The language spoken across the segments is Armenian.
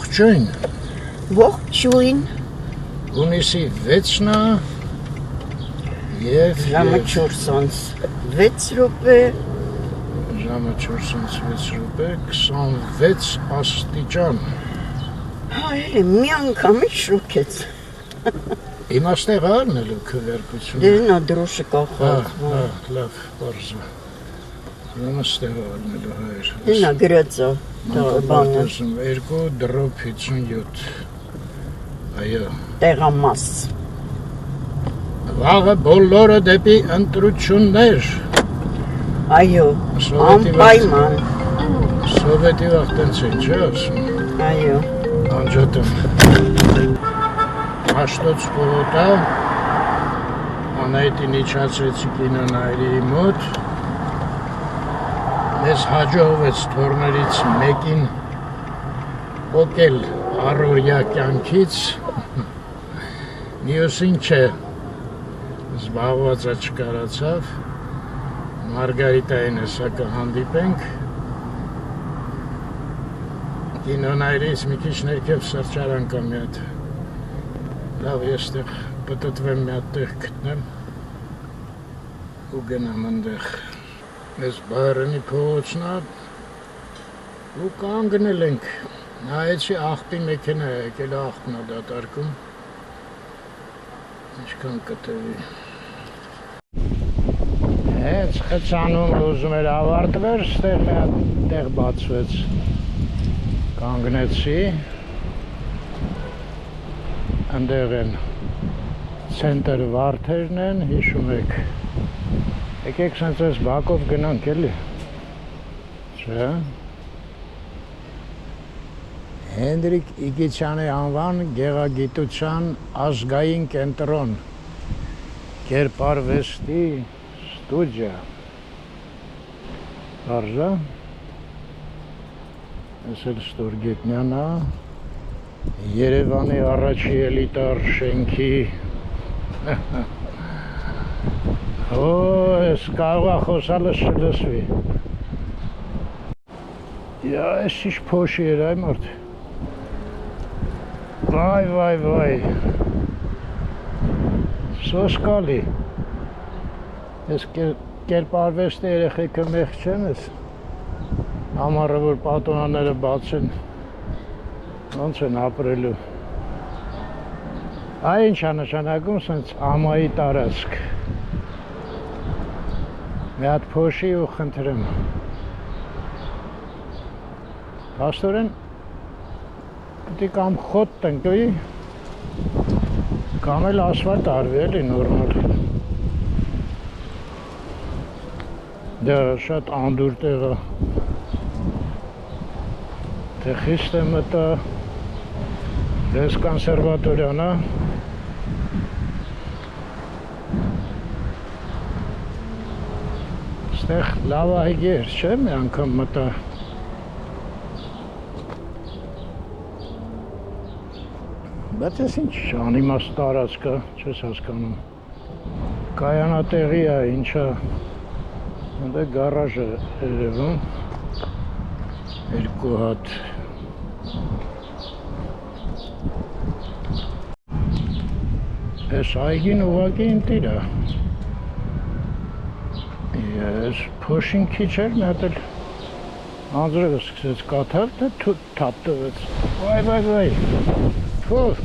Ողջույն։ Ողջույն։ Հունիսի 6-ն է եւ ժամը 4:06 րոպե։ Ժամը 4:06 րոպե 26 աստիճան։ Հայրը մի անգամ շոկեց։ Իմաստեղ առնելու քվերկությունը։ Դե նա դրոշը կախած։ Լավ, բարձր։ Իմաստեղ առնելու հայր։ Նա գրածա բանը 2 դրոպ 57։ Այո։ Տեղամաս։ Վաղը բոլորը դեպի ընտրություններ։ Այո, անպայման։ Սովետի վաղտենց է, չէ՞ ասում։ Այո։ Անջատում։ Հաշտոց պողոտա, անայտին իչացրեցի կինոնայրի մոտ, մեզ հաջողվեց թորներից մեկին պոկել առօրյա կյանքից, մյուսին չէ, զբաղվածը չկարացավ, Մարգարիտային հեսա կհանդիպենք, կինոնայրից մի քիչ ներքև սրճարան կա մի հատ, լավ ես տեղ պտտվեմ մի հատ տեղ գտնեմ ու գնամ ընդեղ ես Բայրենի փողոցն է ու կանգնել ենք նայեցի աղբի մեքենա է եկել աղբն է դատարկում ինչքան կտևի հենց խցանում ուզում էր ավարտվեր ստեղ մի հատ տեղ բացվեց կանգնեցի Անդեղ են ցենտր վարդերն են, հիշում եք եկեք սենց ես բակով գնանք էլի չէ Հենդրիկ Իգիցյանի անվան գեղագիտության ազգային կենտրոն կերպարվեստի ստուդիա Արժա Ես էլ Ստորգետնյանն է Երևանի առաջի էլիտար շենքի Ես կարող է խոսալս չլսվի Ես ինչ փոշի էր այ մարդ Վայ Սոսկալի Ես կերպարվեստի երեխեքը մեղ չեն ես Համարը որ պատոնաները բաց են Ոնց են ապրելու Այ ինչ է նշանակում սենց ամայի տարածք Մի հատ փոշի ու խնդրեմ Փաստորեն Պետք կամ խոտ տնկվի Կամ էլ ասֆալտ արվի էլի նորմալ Դա շատ անդուր տեղ է Թե խիստ է մտա Դες կոնսերվատորյան է Ստեղ լավ այգեր չէ մի անգամ մտա Բայց ես ինչ անիմաստ տարածք է չես հասկանում Կայանատեղի է ինչա Անդե գարաժ է երևում Երկու հատ Ես այգին ուղակի իմ տիրը Ես փոշին քիչ էր մի հատ էլ անձրևը սկսեց կաթալ թե թափ տվեց Վայ Փող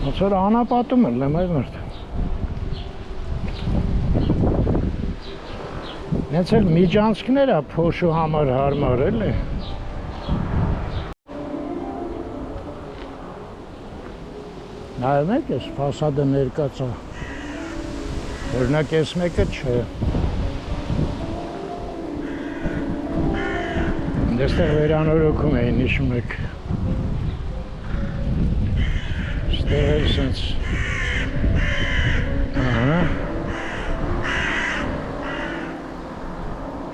Ոնց որ անապատում եմ այ մարդ Հենց էլ միջանցքներ է փոշու համար հարմար էլի Նայում եք ես ֆասադը ներկած է Օրինակ ես մեկը չէ Դեստեղ վերանորոգում էին հիշում եք Ստեղ էլ սենց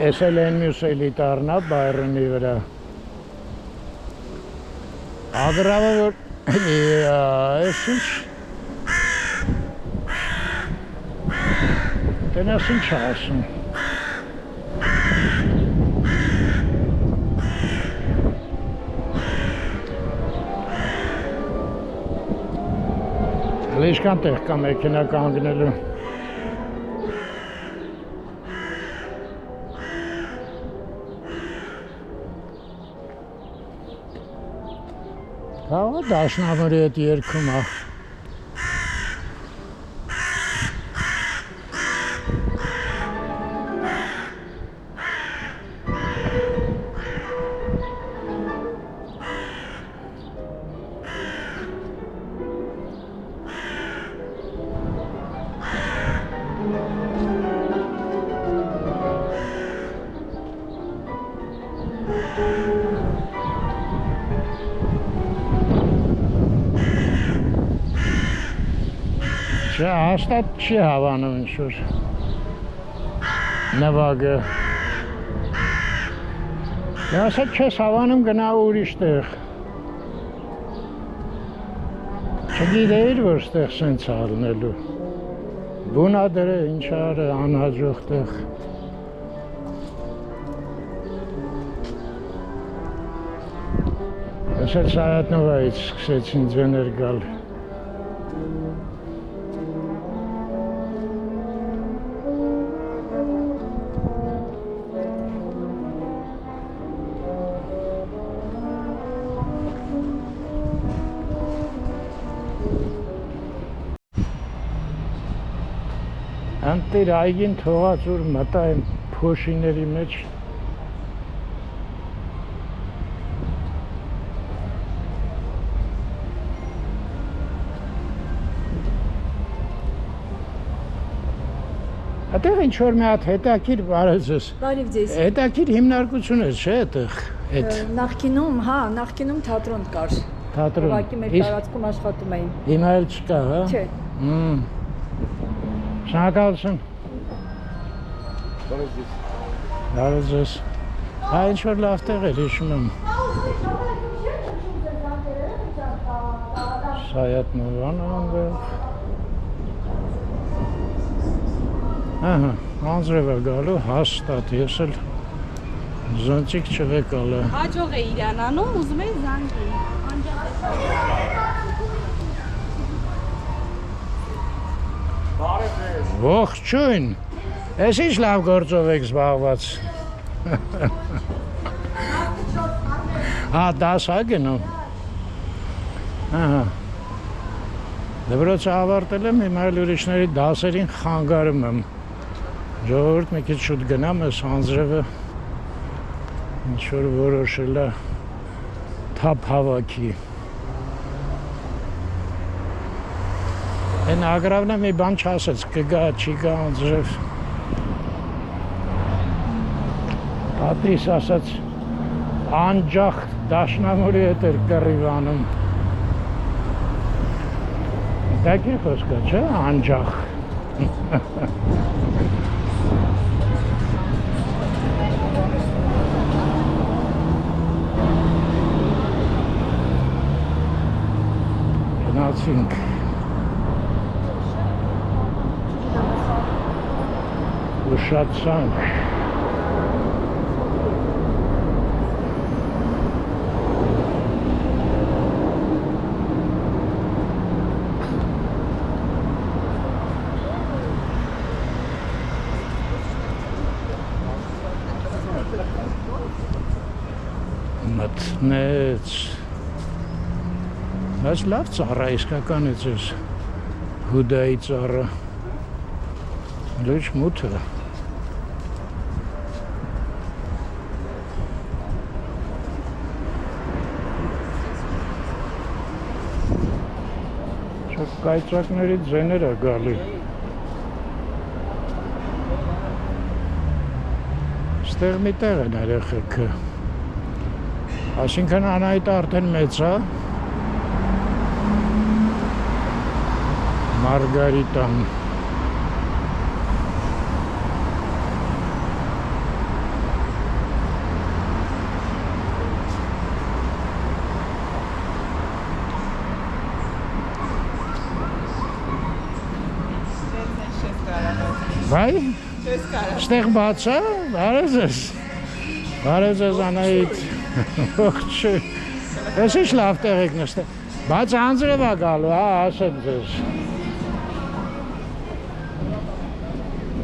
Ես էլ են մյուս էլիտարն է Բայրենի վրա Ագրավը որ Ես ինչ Տենաս ինչ է ասում Լեշկան տեղ կա մեքենա կանգնելու։ Կաղա դաշնամուրի հետ երկում է։ Չէ, հաստատ չի հավանում ինչ-որ նվագը։ Ասա չես հավանում գնա ուրիշ տեղ։ Չգիտեիր, որ ստեղ սենց ալնելու։ Բունա դրե, ինչ արը, անհաջող տեղ։ Ասել Սայատնովայից սկսեցին ձեներ գալ։ Անտեր այգին թողած որ մտա եմ փոշիների մեջ Այդտեղ ինչ որ մի հատ հետաքրքիր բարև ձեզ։ Բարև ձեզ։ Հետաքրքիր հիմնարկություն է, չէ՞ այդտեղ։ Այդ Նախկինում, հա, նախկինում թատրոն կար։ թատրոն։ Ուղղակի մեր տարածքում աշխատում էին։ Հիմա էլ չկա, հա։ Չէ։ Շնորհակալություն։ Բարև ձեզ։ Հա ինչ որ լավ տեղ էր, հիշում եմ։ Սայատնովան այնտեղ։ Ահա, անձրև է գալու հաստատ, ես էլ զոնտիկ չվեկալ է։ Հաջող է իրան անում, ուզում է զանգի։ Ողջույն։ Ես ինչ լավ գործով եք զբաղված։ Հա, դաս է գնում։ Ահա։ Դպրոցը ավարտել եմ, հիմա էլ ուրիշների դասերին խանգարում եմ։ Ժողովուրդ մի քիչ շուտ գնամ, ես անձրևը ինչ-որ որոշել է թափ հավաքի։ Են ագրավնը մի բան չասեց, կգա, չի գա անձրև։ Պատրիս ասաց, անջախ դաշնամուրի հետ էր կռիվանում։ Դակի խոսքա, չէ, անջախ։ Գնացինք։ Ուշացանք։ Մտնեց։ Բայց լավ ծառա, իսկական է ձեզ հուդայի ծառա։ Լույս մութ է։ Կայծակների ձեներ է գալի։ Ստեղ մի տեղ են երեխեքը։ Այսինքն Անահիտը արդեն մեծ է։ Մարգարիտան։ Վայ, ստեղ բաց է, բարև ձեզ Անահիտ, ողջույն, ես ինչ լավ տեղ եք նստել, բաց անձրև է գալու, հա, ասեմ ձեզ,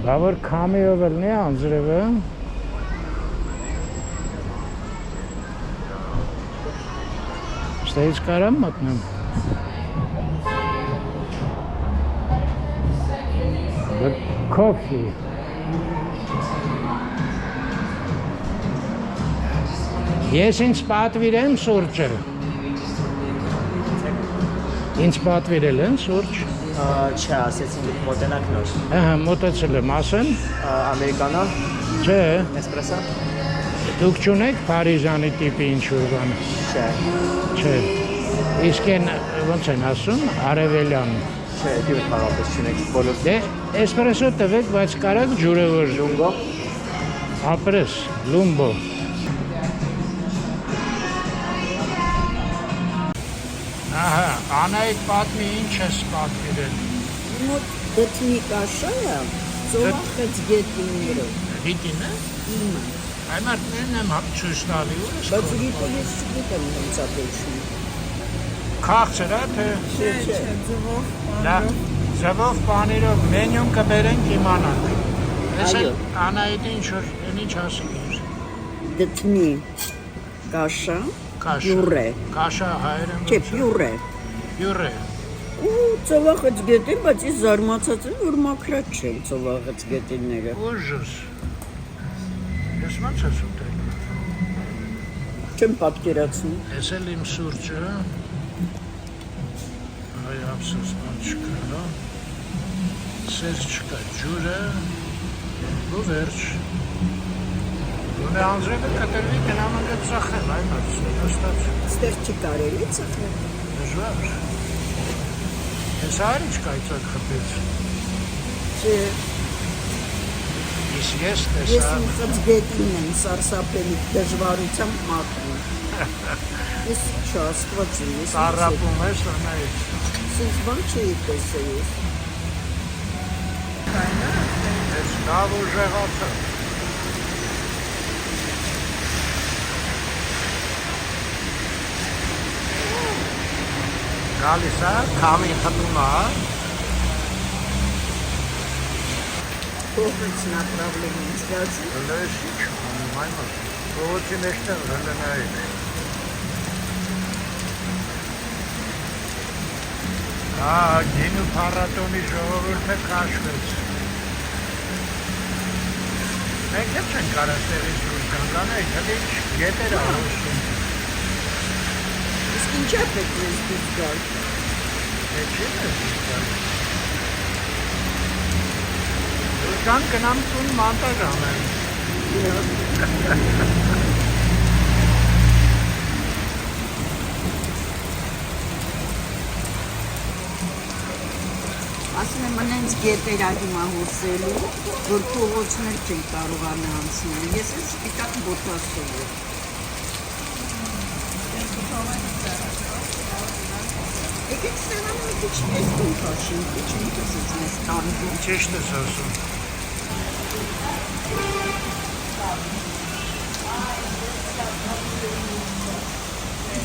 Բավար կամիով էլ նի անձրևը։ Ստեից կարամ մտնեմ։ Coffee. Ես ինձ պատվիրեմ սուրճը։ Ինձ պատվիրել են սուրճ։ Չէ, ասեցին դուք մոտենաք նոր։ Ահա, մոտեցել եմ, ասեն։ Ամերիկանա, Չէ, էսպրեսո։ դուք չունեք Փարիզյանի տիպի ինչ-որ բան։ Չէ, Չէ։ Իսկ են ոնց են ասում, արևելյան։ չէ, դու հարաբերս չունեք բոլոր Դե, էսպրեսո տվեք, բայց կարակ ջուրը որ լունգո։ ապրես, լումբո։ Ահա, Անայդ պատմի ինչ ես պատվիրել։ Մոտ դեպի կաշայա, ծովախեց գետիններով։ Վիտին է։ Իմը։ Այ մարդներն եմ հապչուշ տալի ու ես Բայց գիտե ես չգիտեմ ոնց է դեշում։ քաղցր է, թե Չէ, ձվով։ ձվով պաներով մենյուն կբերենք իմանանք։ Ես Այո։ Անայդի ինչ-որ, ինչ ասիք էր։ Դեպի կաշա, Կաշա։ յուրե։ Կաշա հայերեն Չէ, յուրե։ յուրե։ Ու ծովախեց գետին, բայց ես զարմացած եմ, որ մաքրած չեն ծովախեց գետինները։ Ուժս։ Ես ոնց ես ուտել։ Չեմ պատկերացնում։ Ես էլ իմ սուրճը։ Այ ափսոս բան չկա։ Սեր չկա, ջուրը ու վերջ։ Ունե անձրևը կտրվի գնամ ընդ ծախել, այ մարդ ստաց։ Ստեղ չի կարելի ծխել։ Դժվար։ Ես արի չկայցակ խփեց։ Չէ, Ես ես տեսա։ ուղղած գետին եմ սարսափելի դժվարությամբ մաքրում։ Ես չաստված եմ, ես Տարապում ես Անայդ։ Սենց բան չէի տեսել ես։ Ես լավ ուժեղացա։ Գալիս է, քամի խտում է։ Փոխեց направление, скажи։ Հլես ինչ անում այն մաս։ Փողոցի մեջտեղ հլնայիք։ Գինու փառատոնի ժողովուրդը քաշվեց։ Մենք էլ չենք կարած տեղից դուրս գանք, Անայդ, հլի ինչ գետեր աղոսում։ Իսկ ինչ է պետք ես դուրս գալ։ Է չի ես դուրս գալ։ Դուրս գանք գնամ տուն մանտաժ անեմ։ Ասում եմ անենց գետերա հիմա հոսելու, որ փողոցներ չեն կարողանա անցնել։ Ես էլ սպիտակ բոտասով եմ։ Եկեք սեղանը մի քիչ ես դու քաշին, քիչ մի քիչ ես տանում։ Ճիշտ ես ասում։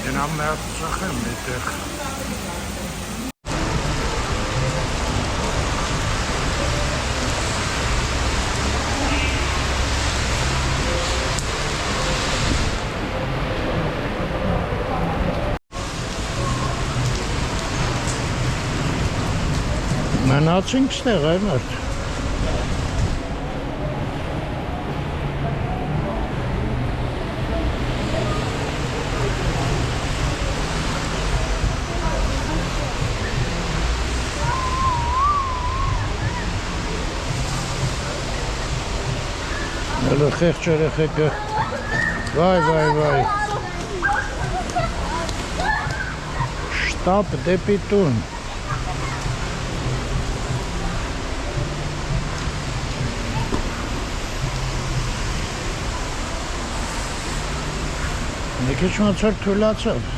Գնամ մի հատ ծխեմ այդտեղ։ Մնացինք ստեղ այ մարդ։ Հələ խեղճ երեխեքը, վայ, շտապ դեպի տուն։ Մի քիչ ոնց որ թուլացավ։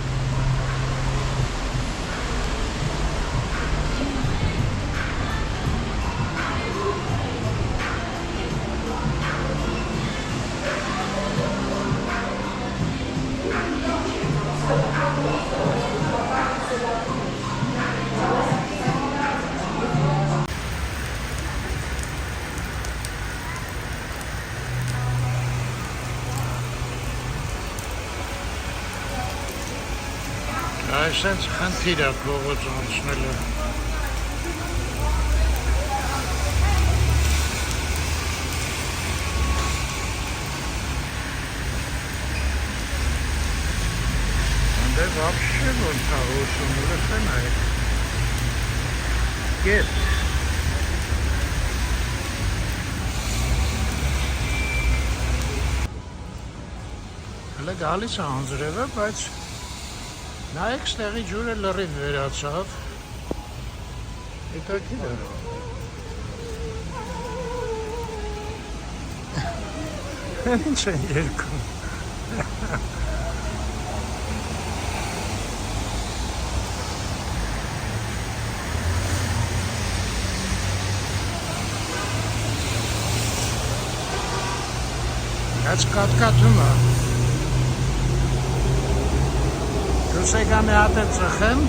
Այսպես խնդիր է փողոց անցնելը։ Դե вообще ոնց է հոսում, ուրախ է։ Գետ։ Հələ գալիս է անձրևը, բայց նայեք ստեղի ջուրը լրիվ վերացավ։ Հետաքրքիր է։ Ինչ են երգում։ Հաց կատկատում է։ Դուս եկա մի հատ է ծխեմ,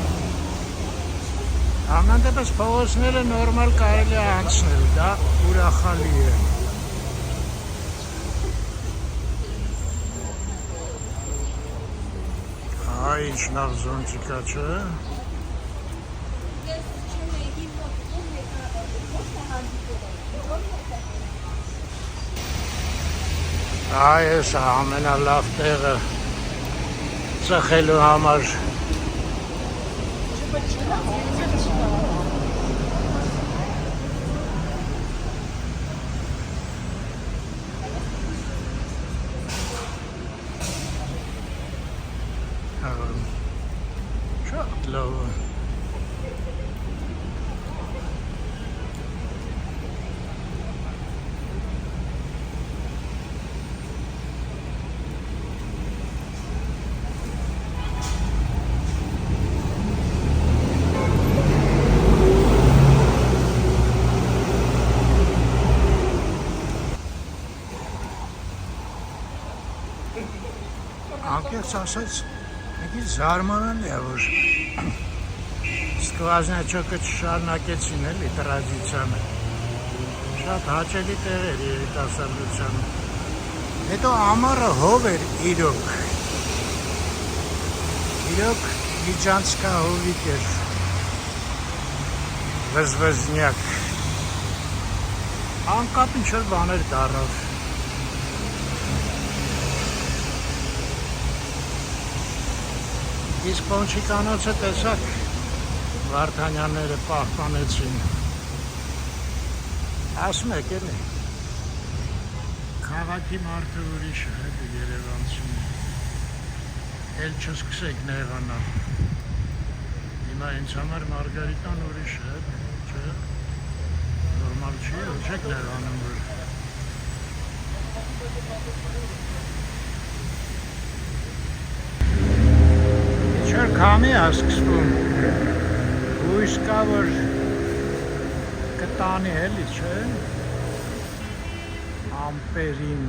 ամեն դեպս փողոցները նորմալ կարելի է անցնել, դա ուրախալի է։ Այ ինչ լավ զոնտիկա չէ։ Այ էս ամենալավ տեղը ծխելու համար։ Շատ լավ է։ Անկեղծ ասած, մեկի զարմանալի է, որ սկվազնաչոկը չշարունակեցին էլի տրադիցիանը։ Շատ հաճելի տեղ էր երիտասարդությանը։ Հետո ամառը հով էր իրոք։ Իրոք միջանցքա հովիկ էր։ Վզվզնյակ։ Անկապ ինչ-որ բաներ դառավ։ Իսկ Պոնչիկանոցը տեսակ Վարդանյանները պահպանեցին։ Ասում եք էլի։ Քաղաքի մարդը ուրիշ է, Երևանցին։ Էլ չսկսեք նեղանալ։ Հիմա ինձ համար Մարգարիտան ուրիշ է, չէ։ Նորմալ չի, չեք նեղանում որ։ Չէր քամի է սկսվում, հույս կա, որ կտանի էլի, չէ, ամպերին։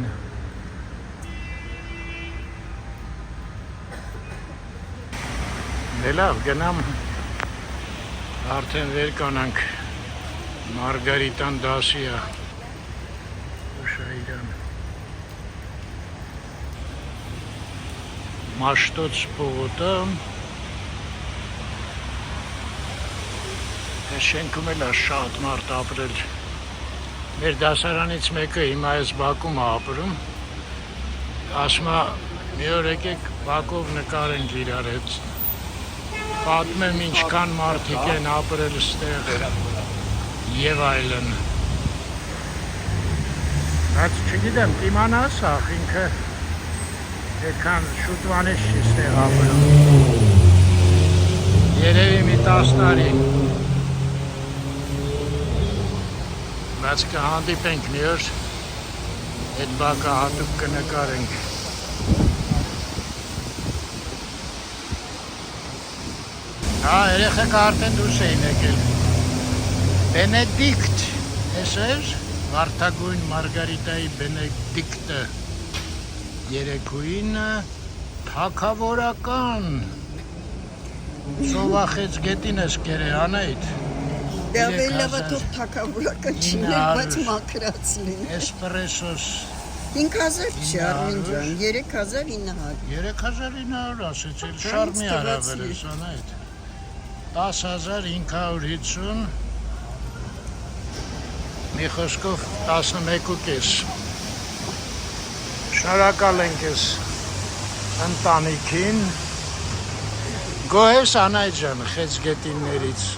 Դե լավ, գնամ, արդեն վեր կանանք, Մարգարիտան դասի է, ուշայրան։ Մաշտոց պողոտը, շենքում էլ է շատ մարդ ապրել։ Մեր դասարանից մեկը հիմա ես Բաքում է ապրում, ասում է մի օր եկեք Բաքով նկարենք իրար հետ, պատմեմ ինչքան մարդիկ են ապրել ստեղ և այլն։ Բայց չգիտեմ, կիմանաս ախ ինքը այդքան շուտվանից չի ստեղ ապրում։ Երևի մի 10 տարի։ Բայց կհանդիպենք մի օր, այդ բակը հատուկ կնկարենք։ Հա, երեխեք արդեն դուրս էին եկել։ Բենեդիկտ, ես էր, Վարդագույն Մարգարիտայի Բենեդիկտը, երեկույինը թագավորական, սովախեց գետին ես կերեան այդ։ Դավելավա թող թագավորական չիներ, բայց մաքրած լինի։ Էսպրեսոս 5000 չի Արմեն ջան, 3900։ 3900 ասեց, էլ շարմի արավել ես անայդ։ 10550 մի խոսքով 11.5 Շնորհակալ ենք ես ընտանիքին Գոհես Անայդ ջան խեցգետիններից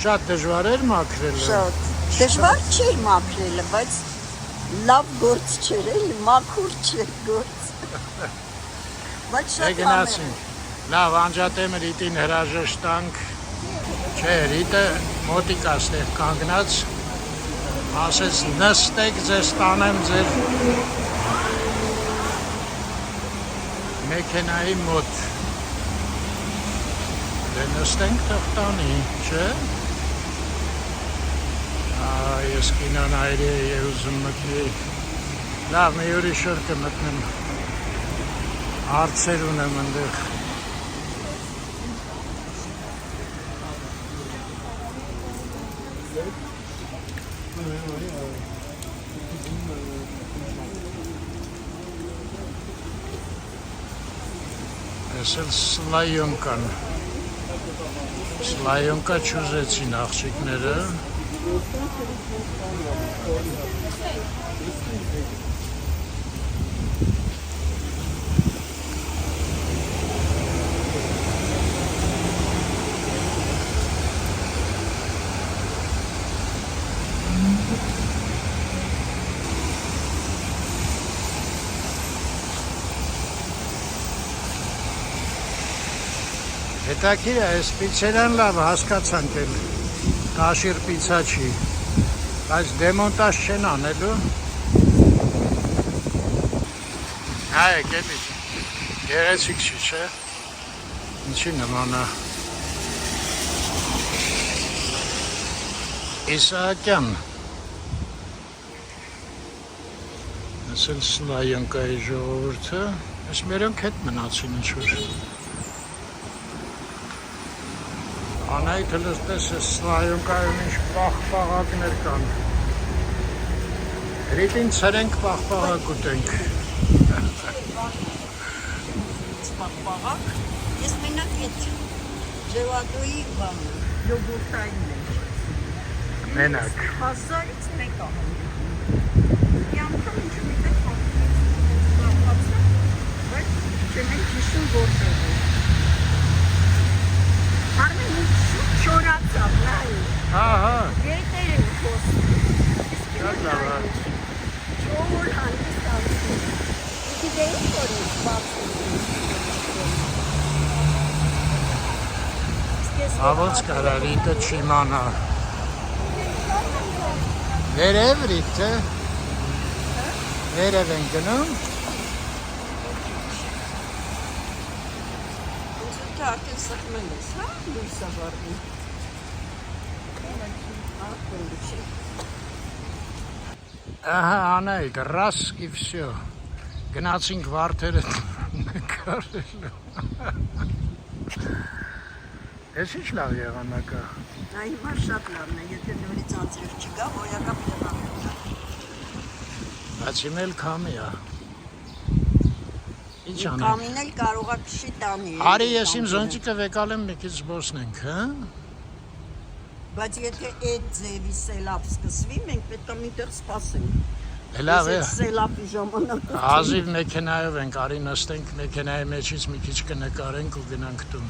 շատ դժվար էր մաքրելը Շատ դժվար չէր մաքրելը, բայց լավ գործ չէր, էլի մաքուր չէր գործ։ Բայց շատ գնացինք լավ անջատեմ Ռիտին հրաժեշտ տանք չէ Ռիտը մոտիկ աստեղ կանգնած ասեց նստեք ձեզ տանեմ ձեր մեքենայի մոտ դե նստենք թող տանի չէ ես կինոն այրի և ուզում մտնի լավ մի ուրիշ օր կմտնեմ հարցեր ունեմ ընդեղ Ես էլ Սլայոնկա չուզեցին աղջիկները Հետաքրքիր է, այս պիցերիան լավ հասկացանք էլ կաշիր պիցա չի, բայց դեմոնտաժ չեն անելու։ Հայ, կեպի, գեղեցիկ չի, չէ։ Ինչի նման է։ Իսահակյան։ Այս էլ Սլայոնկայի ժողովուրդը, այս մերոնք հետ մնացին ինչ-որ։ Անայդ հլստես է Սլայոնկայում ինչ պաղպաղակներ կան։ Ռիտին ծրենք պաղպաղակ ուտենք։ Պաղպաղակ, ես մենակ ետ ժելատոյի բանը, յոգուրտային է։ Մենակ։ 1000-ից մեկ ահամ։ Մի անգամ ինչ մի տեղ պաղպացա, բայց չեմ ենք հիշում որտեղ է։ Արմեն ինչ չորացավ, նայի։ Ահա։ Գետեր են խոսում։ Շատ լավ է։ Չոր հանդիս անցում։ Գիտեի որ ես բացում։ Աղոց կարա Ռիտը չիմանա։ Վերև Ռիտը։ Վերև են գնում։ Արդեն սխմել ես, հա, լույսա վարդի։ Ահա, Անայդ, раз и всё։ Գնացինք վարդերը նկարելու։ Ես ինչ լավ եղանակա։ Այ հիմա շատ լավն է, եթե նորից անձրև չգա, որակապ եղանակն է։ Բայց իմ էլ քամի է։ Ինչ անենք։ Կամին էլ կարողա քշի տանի։ Արի ես իմ զոնտիկը վեկալեմ մի քիչ զբոսնենք, հա։ Բայց եթե այդ ձևի սելավ սկսվի, մենք պետք է միտեղ սպասենք։ Լավ է։ Սելավի ժամանակը։ Հազիվ մեքենայով ենք, արի նստենք մեքենայի մեջից մի քիչ կնկարենք ու գնանք տուն։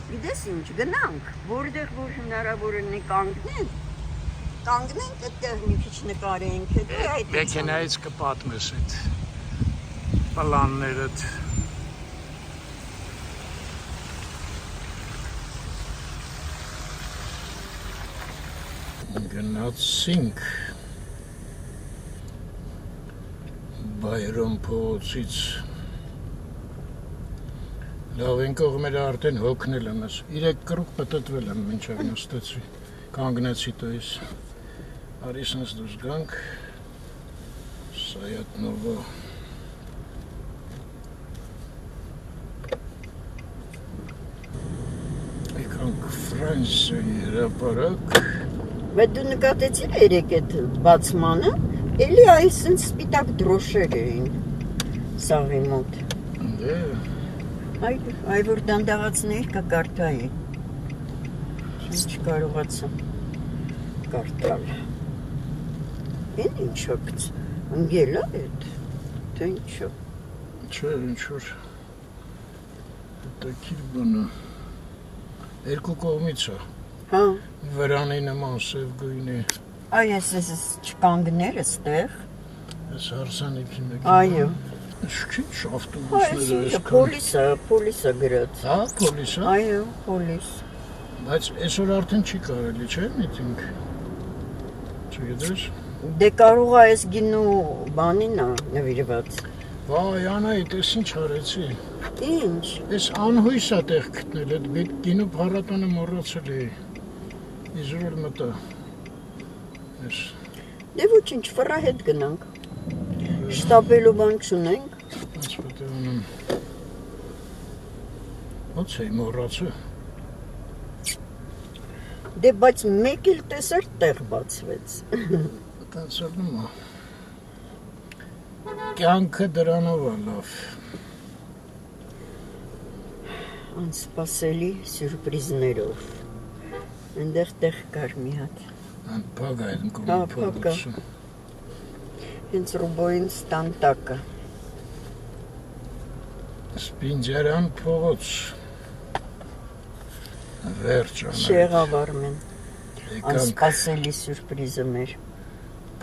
Գիտես ինչ, գնանք, որտեղ որ հնարավոր է կանգնենք, այդտեղ մի քիչ նկարենք, հետո այդ Մեքենայից կպատմես այդ պլաններդ։ Գնացինք Բայրոմ փողոցից լավ են կողմերը արդեն հոգնել եմ ես 3 կրուկ պտտվել եմ մինչև նստեցի կանգնեցի տոյս արի սնս դուրս գանք Սայատնովա եկանք Ֆրանսիայի հրապարակ Բայց դու նկատեցի երեք այդ բացմանը, Էլի այսինչ սպիտակ դրոշեր էին սաղի մոտ։ Դե, Այ որ դանդաղացներ կկարդայի։ Չկարողացա կարդալ։ Էն ինչո՞ց ընկել է էդ, թե ինչո՞։ չէ, ինչ-որ հետաքրքիր բան է։ Երկու կողմից է։ Հա, Վրանի նման սև գույնի, այ ես չկանգներ էստեղ։ այս հարսանիքի մեկ։ Այո։ Ինչ Այսինքն ավտոբուսները պոլիսը գրած։ Հա, պոլիսը։ Այո, պոլիս։ Բայց այսօր արդեն չի կարելի, չէ՞, միտինգ։ Չգիտես։ Դե կարող է այս գինու բանին է նվիրված։ Վայ, Անահիտ, ես ինչ արեցի։ Ինչ։ Ես անհույս է տեղ գտնել, այդ գինու փառատոնը մոռացել էի։ Իզուր էլ մտա։ Ես Դե ոչինչ, ֆրա հետ գնանք։ Շտապելու բան չունենք։ ոնց պետք է ունեմ։ Ոնց է մոռացը։ Դե բայց մեկ էլ տեսար տեղ բացվեց։ Տանցալում է։ Կյանքը դրանով է լավ։ Անսպասելի սյուրպրիզներով։ Այնտեղ տեղ կար մի հատ։ Փակ է Հա, կողմը փակ է։ փակում։ Հենց Ռուբոյին ստանտակը։ Սպինձերան փողոց։ Վերջ անա։ Շեղավարմեն։ Եկանք Անսպասելի սյուրպրիզը մեր։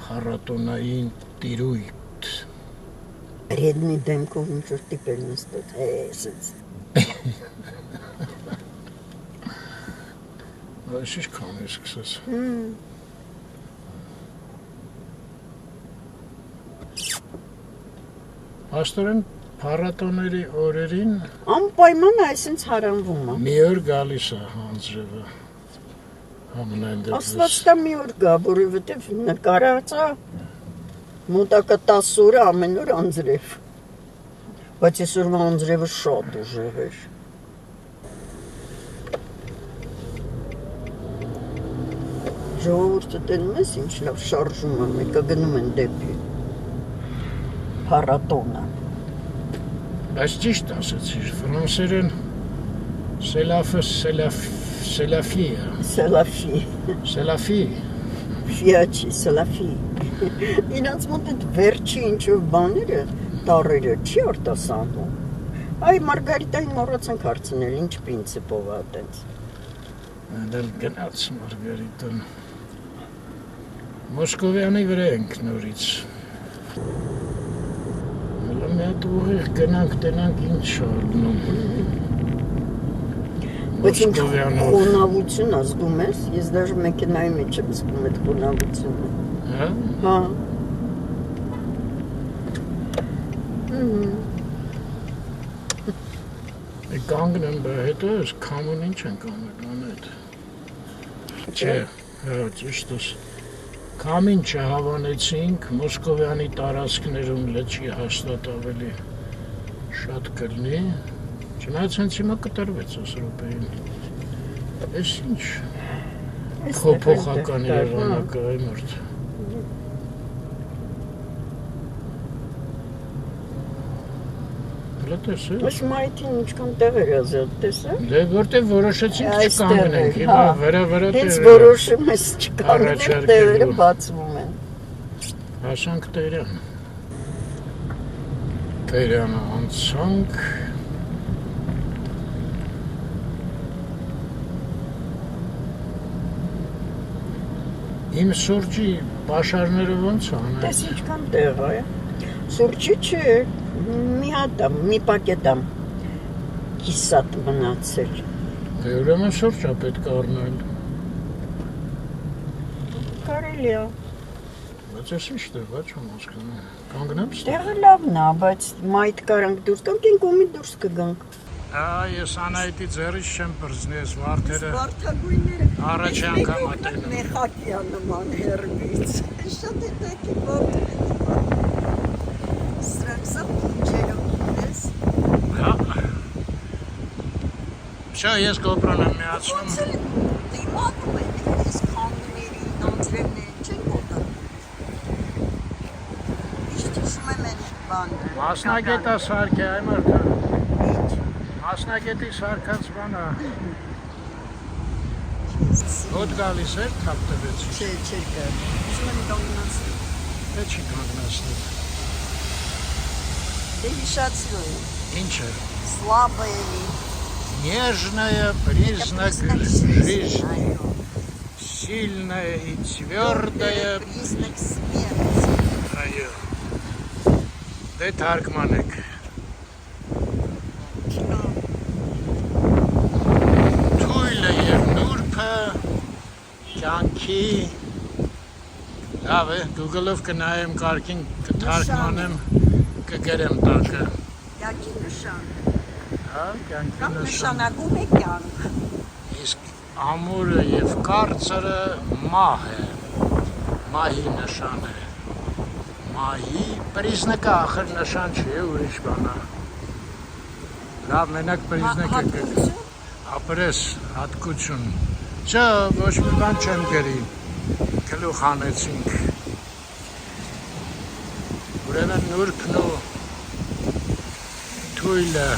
փառատոնային տիրույթ։ Ռեդնի դեմքով ինչ-որ տիպել նստոտ, սենց։ Այս ինչ կան ես կսես։ Աստորեն փառատոների օրերին Անպայման այսինչ հարանվում է։ մի օր գալիս է հանձրևը։ Համենայն Աստված դեպս։ տա մի օր գա, որովհետև նկարած է մոտակա 10 օրը ամեն օր անձրև։ Բայց այսօր անձրևը շատ ուժեղ էր։ Ժողովուրդը տենում ես ինչ լավ շարժում է, մեկը գնում են դեպի փառատոնը։ Բայց ճիշտ ասեցիր, ֆրանսերեն սելաֆի է։ Սելաֆի, Սելաֆի։ ֆիաչի, սելաֆի։ Ինանց մոտ այդ վերջի ինչ-որ բաները, տառերը չի արտասանվում։ Այ Մարգարիտային մոռացանք հարցնել, ինչ պրինցիպով է այդպես։ Դել գնաց Մարգարիտան։ Մոսկովյանի վրա ենք նորից։ Հələ մի հատ ուղիղ գնանք տենանք ինչ ալնում։ Բայց ինչ Մոսկովյանով։ խոնավություն ազգում ես, ես դաժե մեքենայի մեջ եմ զգում այդ խոնավությունը։ Հա։ Հա։ Կանգնեմ բա հետո ես կամուն ինչ են կանգնան այդ։ Չէ, հա, ճիշտ ես։ Կամին չհավանեցինք, Մոսկովյանի տարածքներում լճի հաստատ ավելի շատ կլինի։ Չնայած հենց հիմա կտրվեց այս րոպեին։ Էս ինչ փոփոխական եղանակը այ մարդ։ Հələ տեսե։ Այս մայթին ինչքան տեղեր ազատ տեսա։ Դե որտեղ որոշեցինք Այստեղ չկանգնենք, էր, հիմա հա։ վրա Հենց տեղը։ որոշում ես չկանգնել, Առաջարկելու։ տեղերը բացվում են։ Հասանք Տերյան։ Տերյանը անցանք։ Իմ սուրճի պաշարները ոնց են։ Տես ինչքան տեղ է։ Սուրճի չէ, մի հատ եմ, մի պակետ եմ կիսատ մնացել։ Դե ուրեմն սուրճ է պետք է առնել։ Կարելի է։ Բայց ես ինչ տեղ, ոչ չեմ հասկանում։ Կանգնեմ ստեղ։ Տեղը լավն է, բայց մայթ կարանք դուրս գանք, են կոմի դուրս կգանք։ Ես Անահիտի ձեռից չեմ պրծնի, ես վարդերը Վարդագույնները առաջ անգամ ատենում։ Մեխակյա նման հերվից։ Շատ է տակի վարդը։ Սրակսա փինջերով ես։ Հա։ Շա ես GoPro-ն եմ միացնում։ Ոնց էլ դիմանում են այս քամիների, անձրևների, չեն մոտա։ Հիշում եմ այն բանը։ Մասնագետ է սարքի այ մարդը։ Մասնագետի սարքած բանը։ Հոտ գալիս էր, թափ տվեց։ Չէ, չէ, կար։ Հիշում եմ կանգնացնի։ Դե չի կանգնացնի։ Դե հիշացրու է։ Ինչ է։ Слабая, Нежная признак жизни, сильная и твердая. Признак смерти. Այո։ Դե թարգմանեք։ Թույլը եւ նուրբը կյանքի լավ է, Google-ով կնայեմ կարգին կթարգմանեմ, կգրեմ տակը։ Կյանքի նշան։ Հա, կյանքի Կամ նշան։ նշանակում է կյանք։ Իսկ ամուրը եւ կարծրը մահ է, մահի նշան է, մահի պրիզնակը ախր նշան չի, ուրիշ բան է, լավ մենակ պրիզնակը կգ, ապրես հատկություն, չէ ոչ մի բան չեմ գրի, գլուխ հանեցինք, ուրեմն նուրբն ու թույլը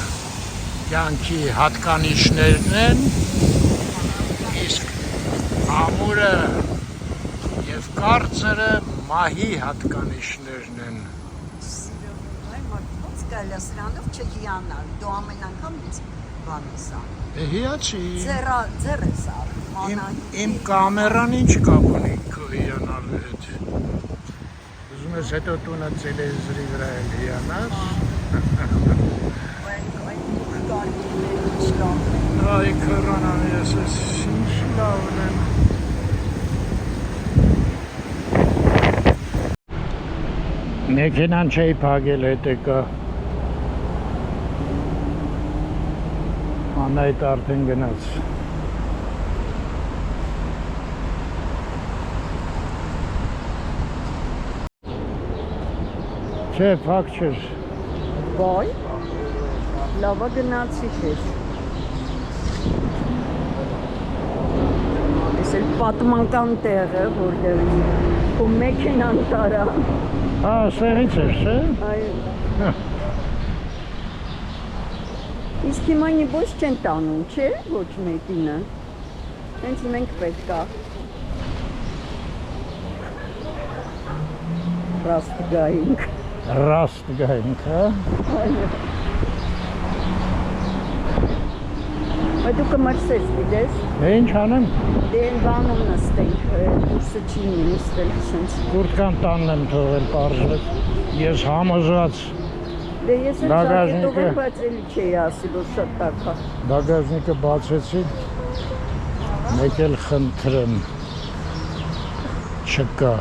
կյանքի հատկանիշներն են, իսկ ամուրը և կարծրը մահի հատկանիշներն են։ Այ մարդոց գալի է սրանով չհիանալ, դու ամեն անգամ ինձ բան ես անում։ Է հիացի, Ձեր ես անում, իմ կամերան ինչ կապ ունի քո հիանալու հետ։ Ուզում ես հետո տունը տելևիզորի վրա էլ հիանաս։ Այ քռանան ես ինչ լավն եմ։ Մեքենան չէի փակել հետը կա։ Անայդ արդեն գնաց։ Չէ, փակ չէր։ Բայ, լավա գնացի քեզ։ Ես էլ պատմական տեղ է, որտեղ ու մեքենան տարա։ Հա, սեղից էր, չէ։ Այո։ Իսկ հիմա ոչ չեն տանում, չէ, ոչ մեկինը։ Հենց մենք պետք է ռաստ գայինք։ Ռաստ գայինք, հա։ Այո։ Բայց դու կմրսես, գիտես։ Դե ինչ անեմ։ Դե են բանում նստենք, դուրսը չի նստել սենց։ Կուրտկան տանն եմ թողել պարզվեց։ Ես համոզված Դե ես էլ Բագաժնիկը- ճակետով եմ, բայց էլի չէի ասի, որ շատ տաք է։ բագաժնիկը բացեցի, մեկ էլ խնդրեմ, չկա։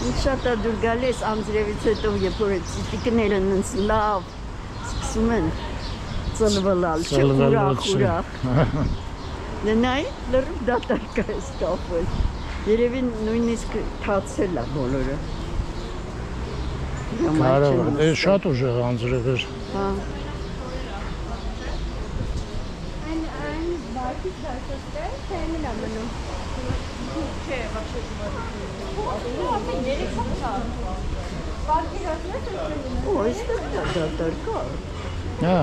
Ինչ շատ է դուր գալիս անձրևից հետո, երբ որ այդ ծիտիկները նենց լավ սկսում են ծլվլալ, չէ ուրախ։ Դե նայ, լրիվ դատարկ է ստապել։ Երևի նույնիսկ թացել է բոլորը։ Կարող է, դե շատ ուժեղ անձրև էր։ Հա։ Ու այստեղ դա դատարկ է։ Հա,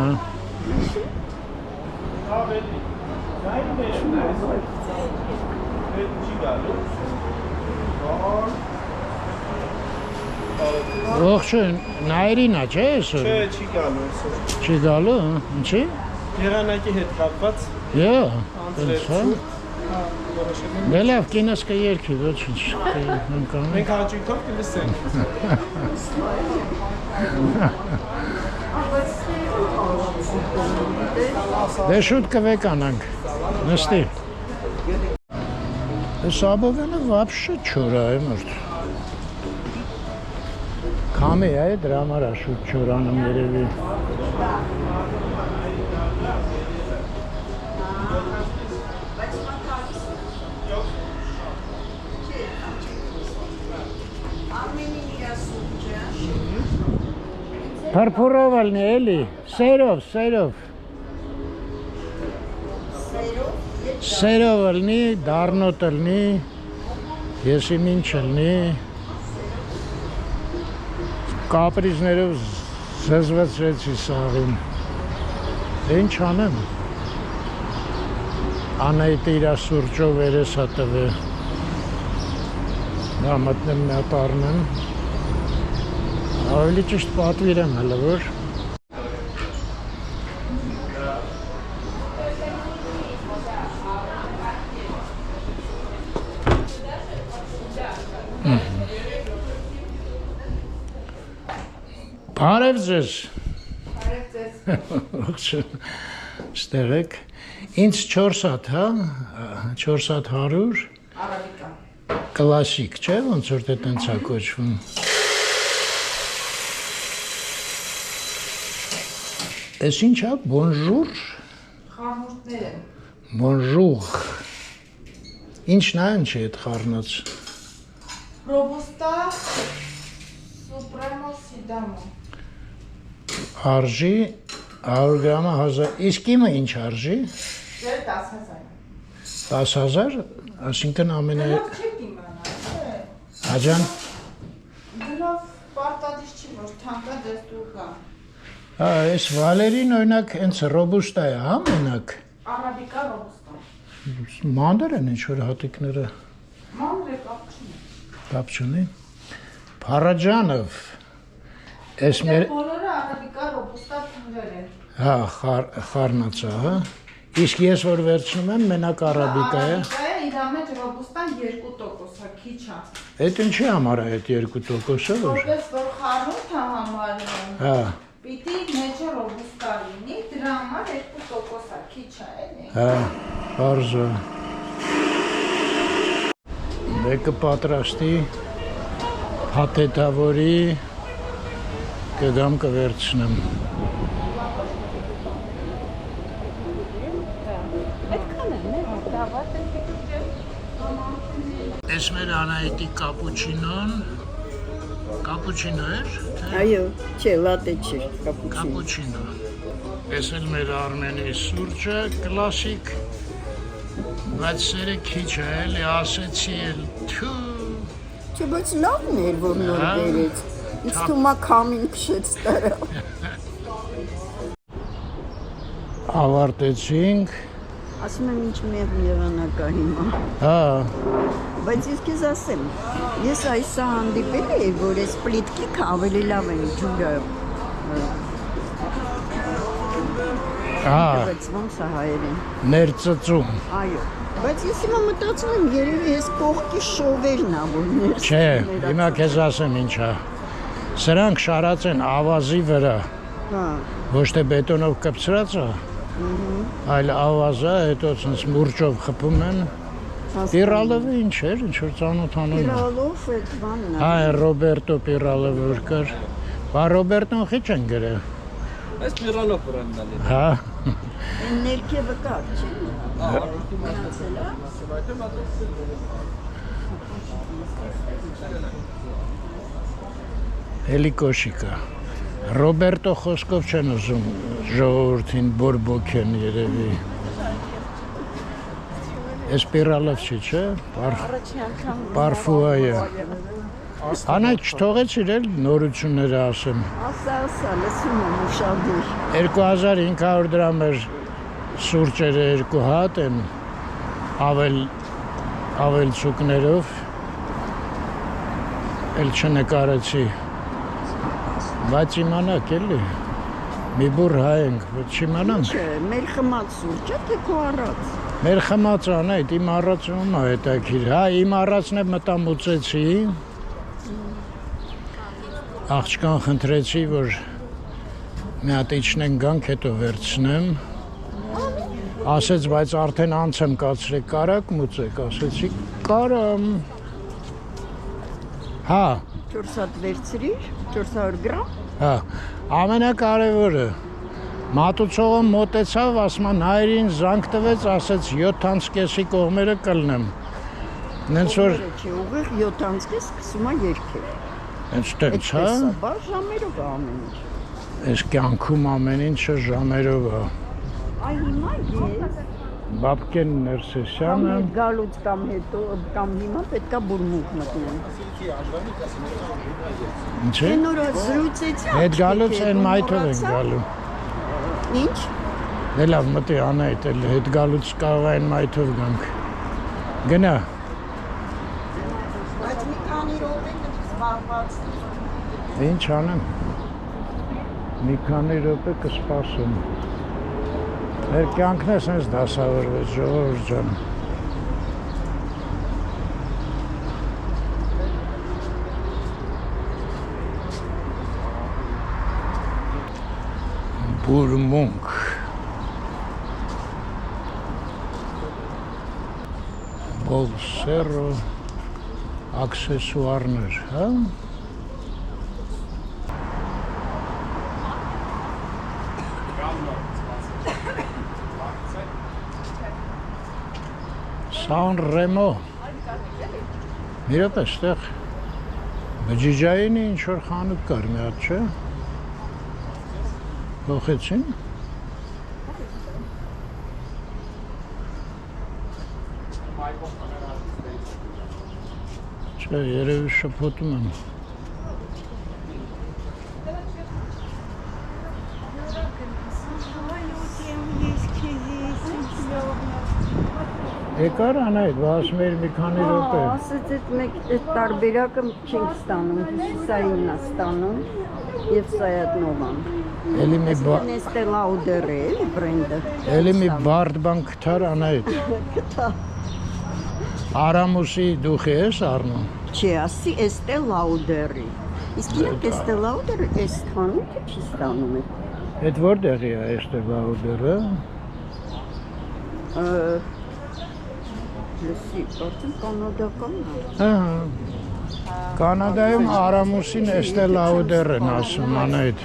ողջույն, նայրին է, չէ՞ այսօր։ Չէ, չի գալու այսօր։ Չի գալու, ինչի։ Եղանակի հետ կապված Յա, անձրև հա։ ցուրտ, հա, որոշել եմ։ Դե լավ, կինս կերքի, ոչինչ։ Ընկանում։ Մենք հաճույքով կլսենք։ Դե շուտ կվեկանանք, նստի։ Սաբովյանը вообще չորա է մրտ։ Քամի է, դրա համար է շուտ չորանում երևի։ Փրփուրով ալնի էլի, սերով։ Սերով ալնի, դառնոտ ալնի, եսի մինչ ալնի, կապրիզներով զզվեցրեցի սաղին։ Ինչ անեմ։ Անայտը իրա սուրճով երես հատվե։ Նա մտնեմ մի հատ առնեմ։ Ավելի ճիշտ պատվիրեմ հələ որ։ Բարև ձեզ։ Բարև ձեզ։ Ողջույն։ Ստեղ եք։ Ինձ 4 հատ, հա? 4 հատ 100։ Արաբիկա։ Կլասիկ, չէ՞, ոնց որ դե տենց է կոչվում։ Էս ինչ է, բոնժուր։ Խառնուրդներ են։ Բոնժուր։ Ինչն է ինչ է այդ խառնած։ Ռոբուստա, սուպրեմո, սիդամո։ Արժի 100 գրամը 1000, իսկ իմը ինչ արժի։ Ձեր 10,000։ 10,000, այսինքն ամենը Չեք իմանալ։ Աջան։ Դրանով պարտադիր չի, որ թանկա ձեզ դու կա։ Հա, այս Վալերին օրինակ հենց ռոբուստա է, հա, մենակ։ Արաբիկա ռոբուստա։ Մանր են ինչ-որ հատիկները, Մանր է կապ չունի։ կապ չունի։ Փարաջանով, այս մեր, Բոլորը արաբիկա ռոբուստա թուններ են։ հա, խառնած է, հա։ Իսկ ես որ վերցնում եմ, մենակ արաբիկա է։ Արաբիկա է, իրա մեջ ռոբուստան 2%-ա, քիչ է։ Այդ ինչի համար է այդ 2%-ը, որ։ Որպես որ խառնուրդ է համարվում։ Հա, Պիտի մեջը ռոբուստա լինի, դրա համար 2%-ա, քիչ է, էլի։ հա, բարձ է։ Մեկը պատրաստի, փաթեթավորի, կգամ կվերցնեմ։ Այս մեր Անահիտի կապուչինոն, կապուչինո էր, թե Այո, չէ, լատե չէ, կապուչինո։ կապուչինո։ Այս էլ մեր Արմենի սուրճը, կլասիկ, բայց սերը քիչ է, էլի ասեցի էլ, թու, Չէ, բայց լավն էր, որ նոր բերեց։ Ինձ թվում է քամին քշեց տարա։ ավարտեցինք, Ասում եմ ինչ մեր եղանակա հիմա։ հա, Բայց ես քեզ ասեմ, ես այսա հանդիպել էի, որ այս պլիտկիքը ավելի լավ են ջուրը։ հա, Բայց ոնց է հայերեն։ ներծծում, Այո։ Բայց ես հիմա մտածում եմ, երևի այս կողքի շովերն ա, որ ներս։ չէ, հիմա քեզ ասեմ ինչա, սրանք շարած են ավազի վրա, Հա։ ոչ թե բետոնով կպցրած է, այլ ավազը, հետո ցած մուրճով խփում են, Պիրալովը ինչ էր, ինչ որ ծանոթանում է։ Պիրալով այդ բանն է։ Հա, Ռոբերտո Պիրալովը որ կար, բա Ռոբերտոն խիչ են գրել, Այս Միրալով բրենդալի։ հա, Այն ներքևը կար, չէ՞։ Մնացել է։ հելիկոշիկա, Ռոբերտո խոսքով չեն ուզում ժողովրդին բորբոքեն երևի, ես Պիրալով չի, չէ, պարֆուա է, անայք չթողեցիր էլ նորությունները ասեմ, Ասա, լսում եմ ուշադիր։ 2500 դրամ էր սուրճերը 2 հատ են, ավել ցուկներով, էլ չնկարեցի, բայց իմանաք էլի, մի բուր հայենք, ոչ իմանանք, Չէ, մեր խմած սուրճը, թե քո առած։ մեր խմած անայդ, իմ առածում է հետաքիր, հա, իմ առածն է մտամուծեցի, աղջկան խնդրեցի, որ մի հատ իջնենք գանք, հետո վերցնեմ, ասեց, բայց արդեն անց եմ կացրեք, կարակ մուծեք, ասեցի, կարամ, հա, 4 հատ վերցրիր, 400 գրամ։ հա, ամենակարևորը, մատուցողը մոտեցավ, ասում են հայրին զանգ տվեց, ասեց 7:30-ի կողմերը կլնեմ, նենց որ, Չէ, ուղիղ 7-ից սկսում է երգել։ հենց տենց, հա, Այդպես է, բա ժամերով է ամեն ինչ։ ես կյանքում ամեն ինչը ժամերով է, Այ հիմա ես Բաբկեն Ներսեսյանը, Գալուց կամ հետո կամ հիմա պետքա բուրմունք մտնեն։ ինչ է։ Նոր զրուցեցի։ Հետ գալուց են մայթով են գալու։ Ինչ։ Դե լավ մտի անայդ էլ հետ գալուց կարող են մայթով գանք։ Գնա։ Բայց մի քանի րոպե կսպասված։ Ինչ անեմ։ Մի քանի րոպե կսպասում։ Մեր կյանքն է սենց դասավորվեց, ժողովուրդ ջան։ Բուրմունք։ Բոլսերո աքսեսուարներ, հա։ Սան Ռեմո։ Իրոք էստեղ բջիջայինի ինչ-որ խանութ կար մի հատ, չէ։ Հոխեցին։ Չէ, երևի շփոթում եմ։ Եկար անայդ, ասում էր մի քանի րոպե։ Ասեց այդ տարբերակը չենք ստանում, հյուսիսայինն է ստանում եւ Սայատնովան։ Էլի մի Estée Lauder է բրենդը։ Էլի մի բարդ բան կթար անայդ։ Արամուսի դուխի ես առնում։ Չի, ասի Estée Lauder-ի։ Իսկ իրոք Estée Lauder-ը այս խանութը չի ստանում է։ Այդ որտեղի է Estée Lauder-ը։ Լսի, արդեն կանադական է։ Ահա։ Կանադայում Արամուսին Estée Lauder-ն ասում անայդ։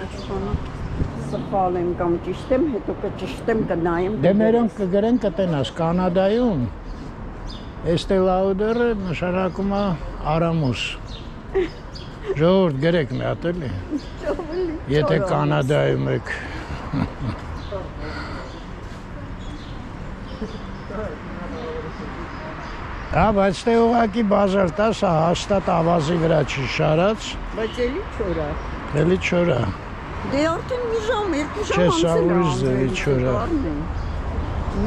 Սպալ եմ կամ ճիշտ եմ, հետո կճշտեմ կնայեմ։ Դե մերոնք կգրեն կտենաս Կանադայում Estée Lauder-ը նշանակում է Արամուս։ Ժողովուրդ գրեք մի հատ էլի։ Եթե Կանադայում եք։ Հա, բայց դե ուղղակի բազար տա, սա հաստատ ավազի վրա չի շարած։ Բայց էլի չոր է։ Էլի չոր է։ Դե արդեն մի ժամ, երկու ժամ Չէ, սա ուրիշ ձևի չոր է։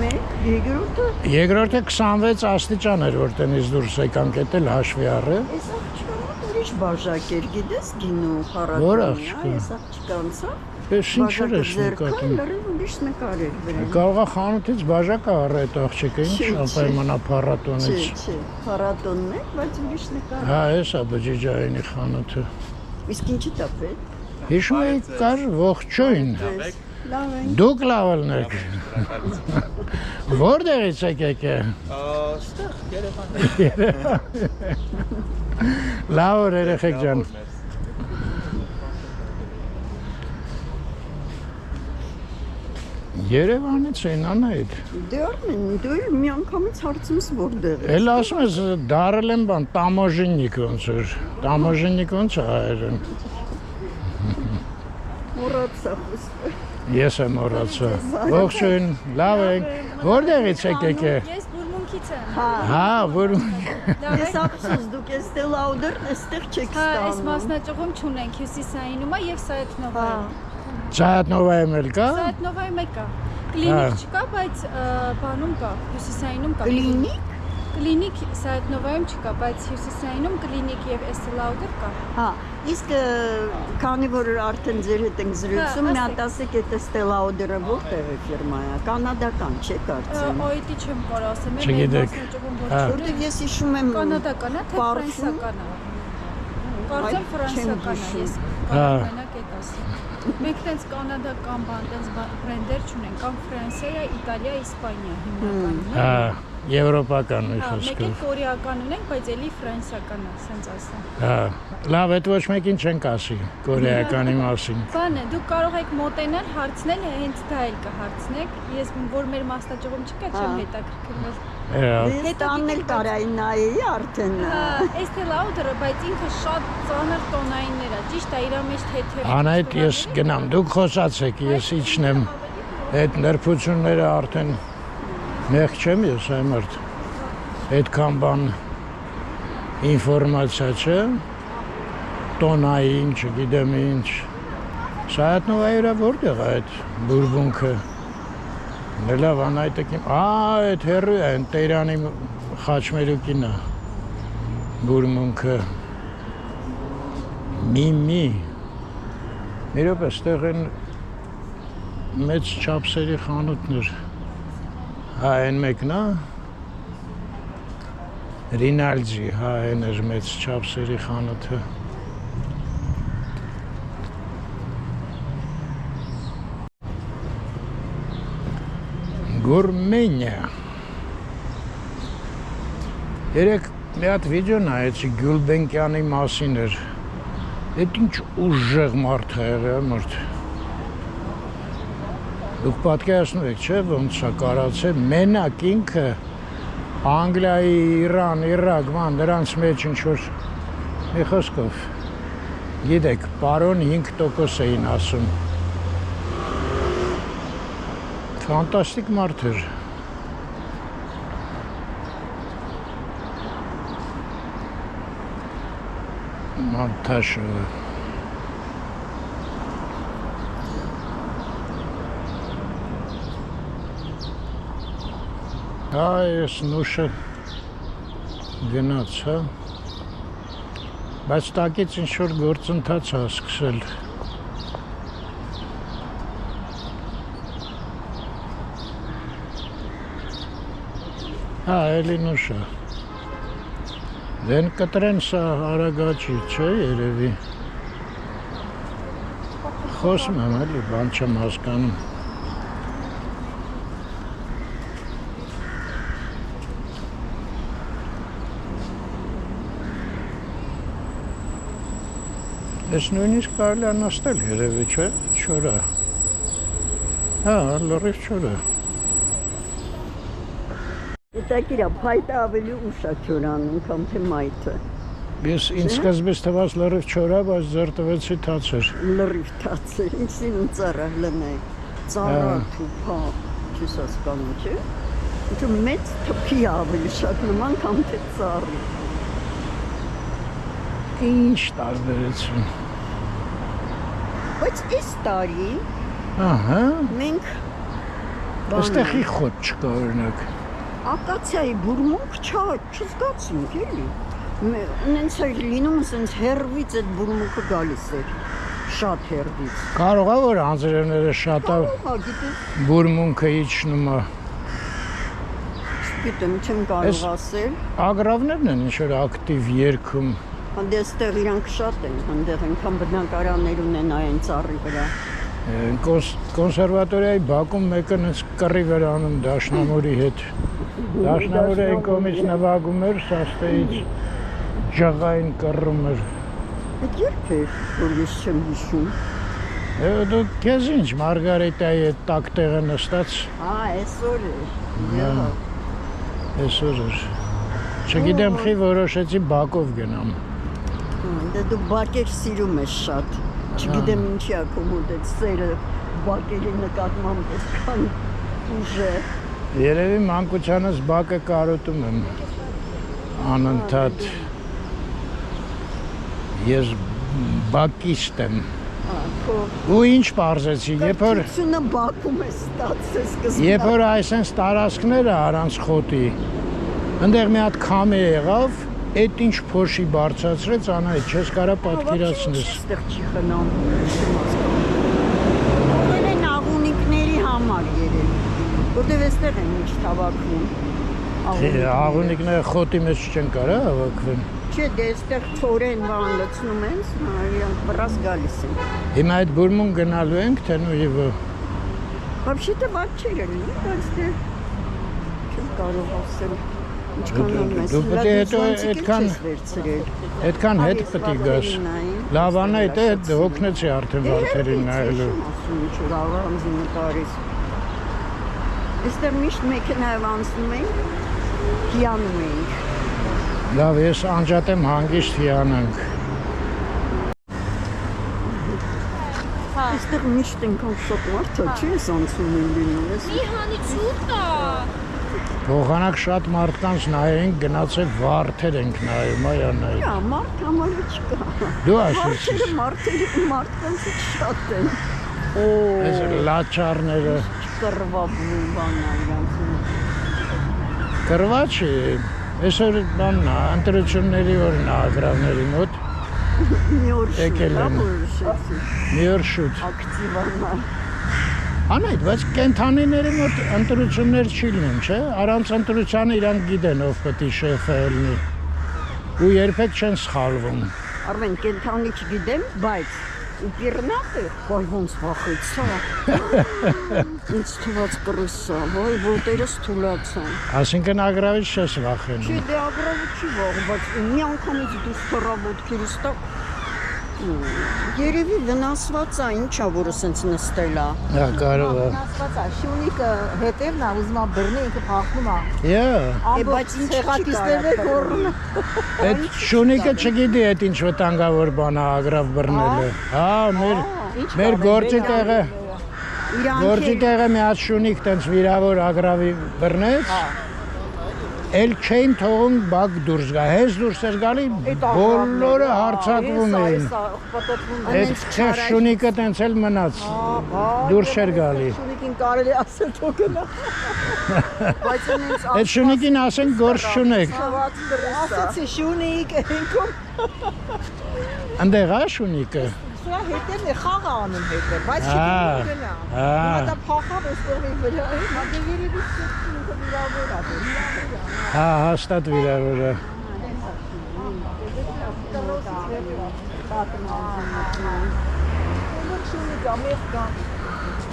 Մեկ, երկրորդը։ Երկրորդը 26 աստիճան էր, որ տնից դուրս եկանք, էդ էլ հաշվի առը։ Այս աղջկանը ուրիշ բաժակ էր, գիտես գինու Որ փառատոնի, աղջկա։ այս աղջկանցա։ Ես ինչեր ես նկատում։ Լրիվ ուրիշ նկար էր վրան։ Կարող է խանութից բաժակը առ այդ աղջիկը, ինչ անպայմանա փառատոնից։ Չէ, փառատոնն է, բայց ուրիշ նկար։ Հա, էս է բջիջայինի խանութը։ Իսկ ինչի տապետ։ Հիշում եք կար ողջույն։ Լավ են։ Դուք լավն եք։ Որտեղից եք եկել։ Ստեղ Երևան։ Լավ օր երեխեք ջան։ Երևանից են անայդ։ Դե Արմեն, դու էլ մի անգամից հարցումս որտեղ ես։ Էլ ասում ես դարել եմ բան, տամոժիննիկ ոնց էր։ Տամոժիննիկ ոնց է հայերեն։ Մոռացա խոսքը։ Ես եմ մոռացա։ Ողջույն, լավ եք։ Որտեղից եք եկել։ Ես բուրմունքից եմ։ Հա, որ Ես ափսոս դուք Estée Lauder-ն այստեղ չեք Հա, այս ստանում։ մասնաճյուղում չունենք հյուսիսայինում է եւ Սայատնովայում։ Ծայատնովայում էլ կա։ Սայատնովայում է կա։ Կլինիկ չկա, բայց բանում կա, հյուսիսայինում կա։ Կլինիկ։ Կլինիկ Սայատնովայում չկա, բայց հյուսիսայինում կլինիկ եւ Estée Lauder կա։ Հա, իսկ քանի որ արդեն ձեր հետ ենք զրուցում, մի հատ ասեք այդ Estée Lauder-ը որտեղ է ֆիրմայա։ Կանադական չէ կարծեմ։ OIT չեմ կարող ասեմ, Չգիտեք։ Որտեղ ես հիշում եմ կանադական է, թե Parfum։ ֆրանսիական է։ Կարծեմ ֆրանսիական է, ես Հա։ մենակ այդ ասեմ։ Մենք տենց կանադական բան, տենց բրենդեր չունենք, կամ Ֆրանսիա, Իտալիա, Իսպանիա հիմնականում։ Հա, եվրոպական մի Հա, մեկ խոսքով։ էլ կորեական ունենք, բայց էլի ֆրանսիական է, ասենց ասեմ։ Հա, լավ, այդ ոչ մեկին չենք ասի կորեականի մասին։ Բան է, դուք կարող եք մոտենալ, հարցնել, հենց դա էլ կհարցնեք։ Ես որ մեր մասնաճյուղում չկա, չեմ հետաքրքրվել։ Հա, Դե տանել կարայի նայի արդեն։ Estée Lauder-ը, բայց ինքը շատ ծանր տոնայիններ է, ճիշտ է, իր մեջ թեթև։ անայդ ես գնամ, դուք խոսացեք, ես իջնեմ։ Այդ նրբությունները արդեն Մեղք չեմ ես այմարդ, այդքան բան ինվորմացիա չէ, տոնային, չգիտեմ ինչ, Շայատնովայի վրա որտեղ է այդ բուրբունքը, լավ անայտը կիմ, այդ հեռու է, Տեյրանի խաչմերուկին է, բուրբունքը, մի, իրոպ էստեղ են մեծ չապսերի խանութներ, հա են մեկն է, Ռինալդի, հա են էր մեծ չապսերի խանութը, Գուրմենյա Երեք մի հատ վիդեո նայեցի Գյուլբենկյանի մասին էր, այդ ինչ ուժեղ մարդ է եղել մարդ, դուք պատկերացնում եք չէ ոնց է կարացել, մենակ ինքը Անգլիայի, Իրան, Իրաք, ման դրանց մեջ ինչ-որ մի խոսքով, գիտեք, պարոն 5% էին ասում, ֆանտաստիկ մարդ էր, Մանտաշովը, այս նուշը գնաց, հա, բայց տակից ինչ-որ գործընթաց է սկսել, հա, էլի նուշը, դեն կտրեն սա հարագաչի, չէ երևի, խոսում եմ էլի, բան չեմ հասկանում, Ես նույնիսկ կարելի է նստել երևի, չէ, չորա, հա, լրիվ չորա, Հետաքրքիր է, փայտը ավելի ուշ է չորանում, քան թե մայթը, ես ինձ սկզբից թվաց լրիվ չորա, բայց ձեռ տվեցի թացեր, լրիվ թացել, ինչին ու ծառա լնե, ծառա թուփա, չես հասկանում, չէ, ինչու մեծ թփի ավելի շատ նման, քան թե ծառի, ինչ տարբերություն, բայց այս տարի ահա, մենք այստեղի խոտ չկա օրինակ, ակացիայի բուրմունք չզգացինք էլի, նենց էր լինում, սենց հերվից այդ բուրմունքը գալիս էր, շատ հերվից, կարող է որ անձրևները շատ է բուրմունքը իջնում է, չգիտեմ, չեմ կարող ասել, ագրավներն են ինչ-որ ակտիվ երգում, հանդե այստեղ իրանք շատ են, հանդեղ ենքան բնակարաններ ունեն այն ծառի վրա, կոնսերվատորիայի բակում մեկը նենց կռիվ էր անում Դաշնամուրի հետ, Դաշնամուրը այն կողմից նվագում էր, սաստեից ջղային կռում էր, այդ երբ էր, որ ես չեմ հիշում, դու կեզ ինչ Մարգարիտայի այդ տակ տեղը նստած, այսօր էր, այսօր էր, չգիտեմ խի որոշեցի բակով գնամ, դե դու բակեր սիրում ես շատ, չգիտեմ ինչի ակոմոդ այդ սերը բակերի նկատմամբ այսքան ուժեղ, երևի մանկությանս բակը կարոտում եմ, անընդհատ, ես բակիստ եմ, ու ինչ պարզեցի, երբ որ այսենց տարածքները առանց խոտի, ընդեղ մի հատ քամի եղավ, այդ ինչ փոշի բարձրացրեց, անայդ չես կարա պատկերացնես։ Այստեղ չի խնամ, չեմ հասկանում, ուղել են աղունիքների համար երել, որտև այստեղ են ինչ թավակվում, աղունիքները խոտի մեջ չեն կարա հավակվեն։ Չէ, դե այստեղ չորեն բան լցնում են, իրանք բռած գալիս են։ Հիմա այդ բուրմուն գնալու ենք, թե նու և Вообще-то վատ չէր լինի, բայց դե չեմ կարող ասել, ինչքան ամես, այդքան հետ պտի գաս, լավ անայդ է, հոգնեցի արդեն վարդերին նայելու։ Այստեղ միշտ մեքենայով անցնում ենք, հիանում ենք։ Լավ, ես անջատեմ հանգիշտ հիանանք։ Այստեղ միշտ ենքան շատ մարդ է, չի ես անցում են լինում ես։ Մի հանի ծուտ է։ Փոխանակ շատ մարդկանց նայենք, գնացեք վարդեր ենք նայում, այանայի։ Հա, մարդ համարը չկա։ Դու ասեցիր։ Մարդկանց շատ են։ Այս լաչարները Կռվաբուն բանա իրանց։ կռվա չի։ Այսօր բանն է, ընտրությունների օրն է ագրավների մոտ։ Մի օր Եկել են։ Մի օր շուտ։ Ակտիվանալ։ Անայդ, բայց կենթանիների մոտ ընտրություններ չի լինում, չէ՞։ Առանց ընտրության իրանք գիտեն ով պետք է շեֆը լինի։ Ու երբեք չեն սխալվում։ Արմեն, կենթանի չգիտեմ, բայց ու պիրնատը, ոյ ոնց վախեցա։ Ինձ թվաց կռսա, ոյ ոտերս թուլացան։ Այսինքն ագրավից չես վախենում։ Չի դե ագրավը չի վաղ, բայց մի անգամից դուրս թռա ոտքերս տակ։ Երևի վնասված է, ինչա որ ասենց նստել է։ Հա, կարող է։ Վնասված է, շունիկը հետևն է, ուզում է բռնի, ինքը փախնում է։ Բայց ինչ Ցեղակիցներն է կորնում։ Այդ շունիկը չգիտի այդ ինչ վտանգավոր բան է ագրավ բռնելը։ Հա, մեր գործի տեղը մի հատ շունիկ տենց վիրավոր ագրավի բռնեց։ Էլ չէին թողում բակ դուրս գա, հենց դուրս էր գալի, բոլորը հարցակվում էին։ Այդ չեղ շունիկը տենց էլ մնաց, դուրս էր գալի։ Շունիկին կարելի ասել թող գնա։ Բայց ինձ Այդ շունիկին ասենք գործ չունեք։ ասացի շունիկ ինքում Ընդեղ է շունիկը։ սա հետևն է խաղը անում հետև, բայց չի գնա։ Դա փախավ էստեղի վրա, մագերևի շունիկը վիրավոր է։ Հա, հաստատ վիրավոր է։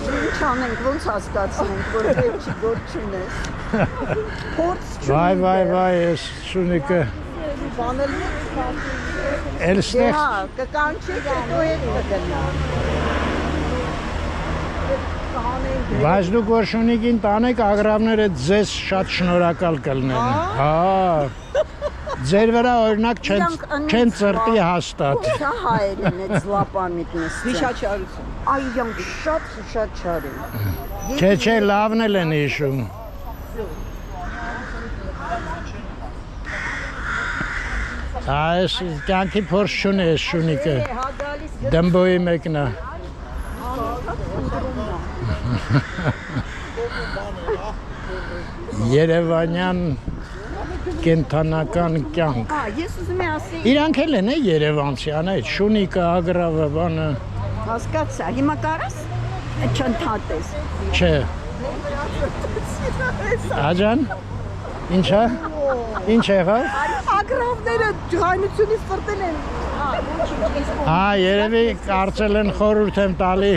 Ինչ անենք, ոնց հասկացնենք, որ վերջի գործ չունես։ Վայ, ես շունիկը։ Բանել Էլ ստեղ հա, կկանչի, հետո հետ կգնա։ Բայց դուք որ շունիկին տանեք, ագրավները ձեզ շատ շնորհակալ կլինեն։ Հա։ Ձեր վրա օրինակ չեն ծրտի հաստատ։ Սա հայերեն է զլապամիտն է։ Հիշաչարություն։ Այ իրանք շատ հիշաչար են։ Չէ, լավն էլ են հիշում։ Այս կյանքի փորձ չունի այս շունիկը։ Դմբոյի մեկն է։ Երևանյան կենթանական կյանք։ Ես ուզում եմ ասել, Իրանք էլ են երևանցյան, այդ շունիկը, ագրավը, բանը։ հասկացա, հիմա կարաս չընդհատես։ Չէ։ Աջան, ինչա։ Ինչ եղավ։ Ագրավները ջղայնությունից ֆրտել են։ Հա, երևի կարծել են խորհուրդ եմ տալի։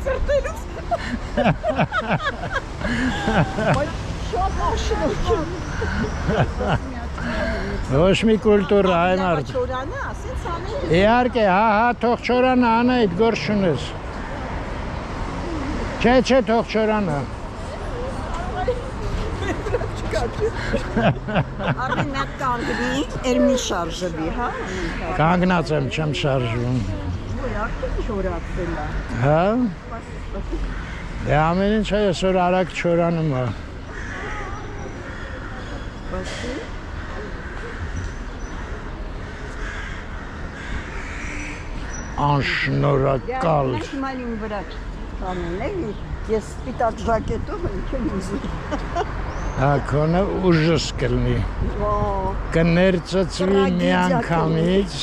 Ֆրտելուց։ Շատ աշնորհ։ Ոչ մի կուլտուրա, այ մարդ։ Չորանա, ասենց անել։ Իհարկե, հա, թող չորանա, անա այդ գործ չունես։ Չէ, թող չորանա։ Արդեն նա կանգնի, երմի շարժվի, հա։ Կանգնած եմ, չեմ շարժվում։ Արդեն չորացել է։ Հա։ Դե ամեն ինչ այսօր արագ չորանում է։ Անշնորհակալ։ Հիմա իմ վրա կանեն, էլի, ես սպիտակ ժակետով չեմ ուզում։ Հա, քոնը ուժս կլինի։ Կներծծվի մի անգամից։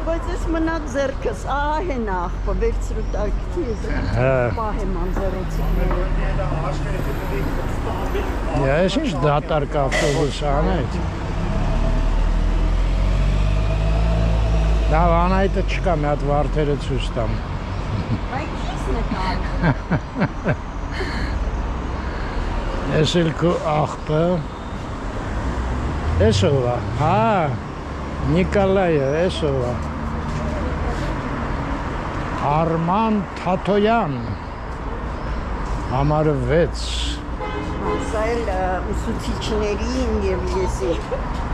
Բայց ես մնաց ձերքս, հեն աղբը, վերցրու տակի ես պահեմ անձերոցիկները։ Ես ինչ դատարկ ավտոբուս անայդ։ Դա անայդը չկա, մի հատ վարդերը ցույց տամ։ Բայց քիզն է տալ։ Ես էլ քո աղբը։ Ես ով է, հա, Նիկոլայը, ես ով է։ Արման Թաթոյան, համարը 6։ Սա էլ ուսուցիչներին և եսի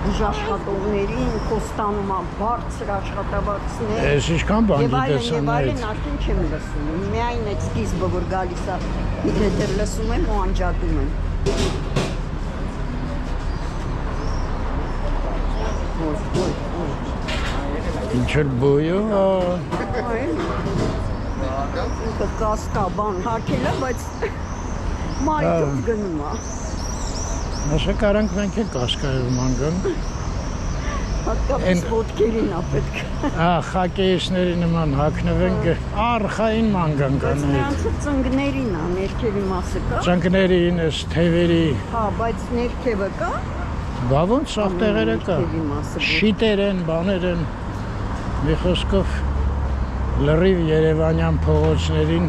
բուժաշխատողներին խոստանում է բարձր աշխատավարձներ։ Ես ինչքան բան գիտես Եվ այլն արդեն չեմ լսում։ Միայն այդ սկիզբը, որ գալիս է, մի դետեր լսում եմ ու անջատում եմ։ Ինչ էլ բույո։ Այլ։ Ինքը կասկաբան հարկել է, բայց մայթով գնում է։ Ասա կարանք մենք էլ կասկայով մանգանք։ Հատկապես ոտքերին է պետք։ Խակեիստների նման հագնվենք, արխային մանգանք Բայց անենք։ նրանցը ծնգներին է, ներքևի մասը կա։ Ծնկներին, թևերի, Հա, բայց ներքևը կա։ բա ոնց սաղ տեղերը կա։ Ներքևի մասը։ Շիտեր են, բաներ են, մի խոսքով լրիվ երևանյան փողոցներին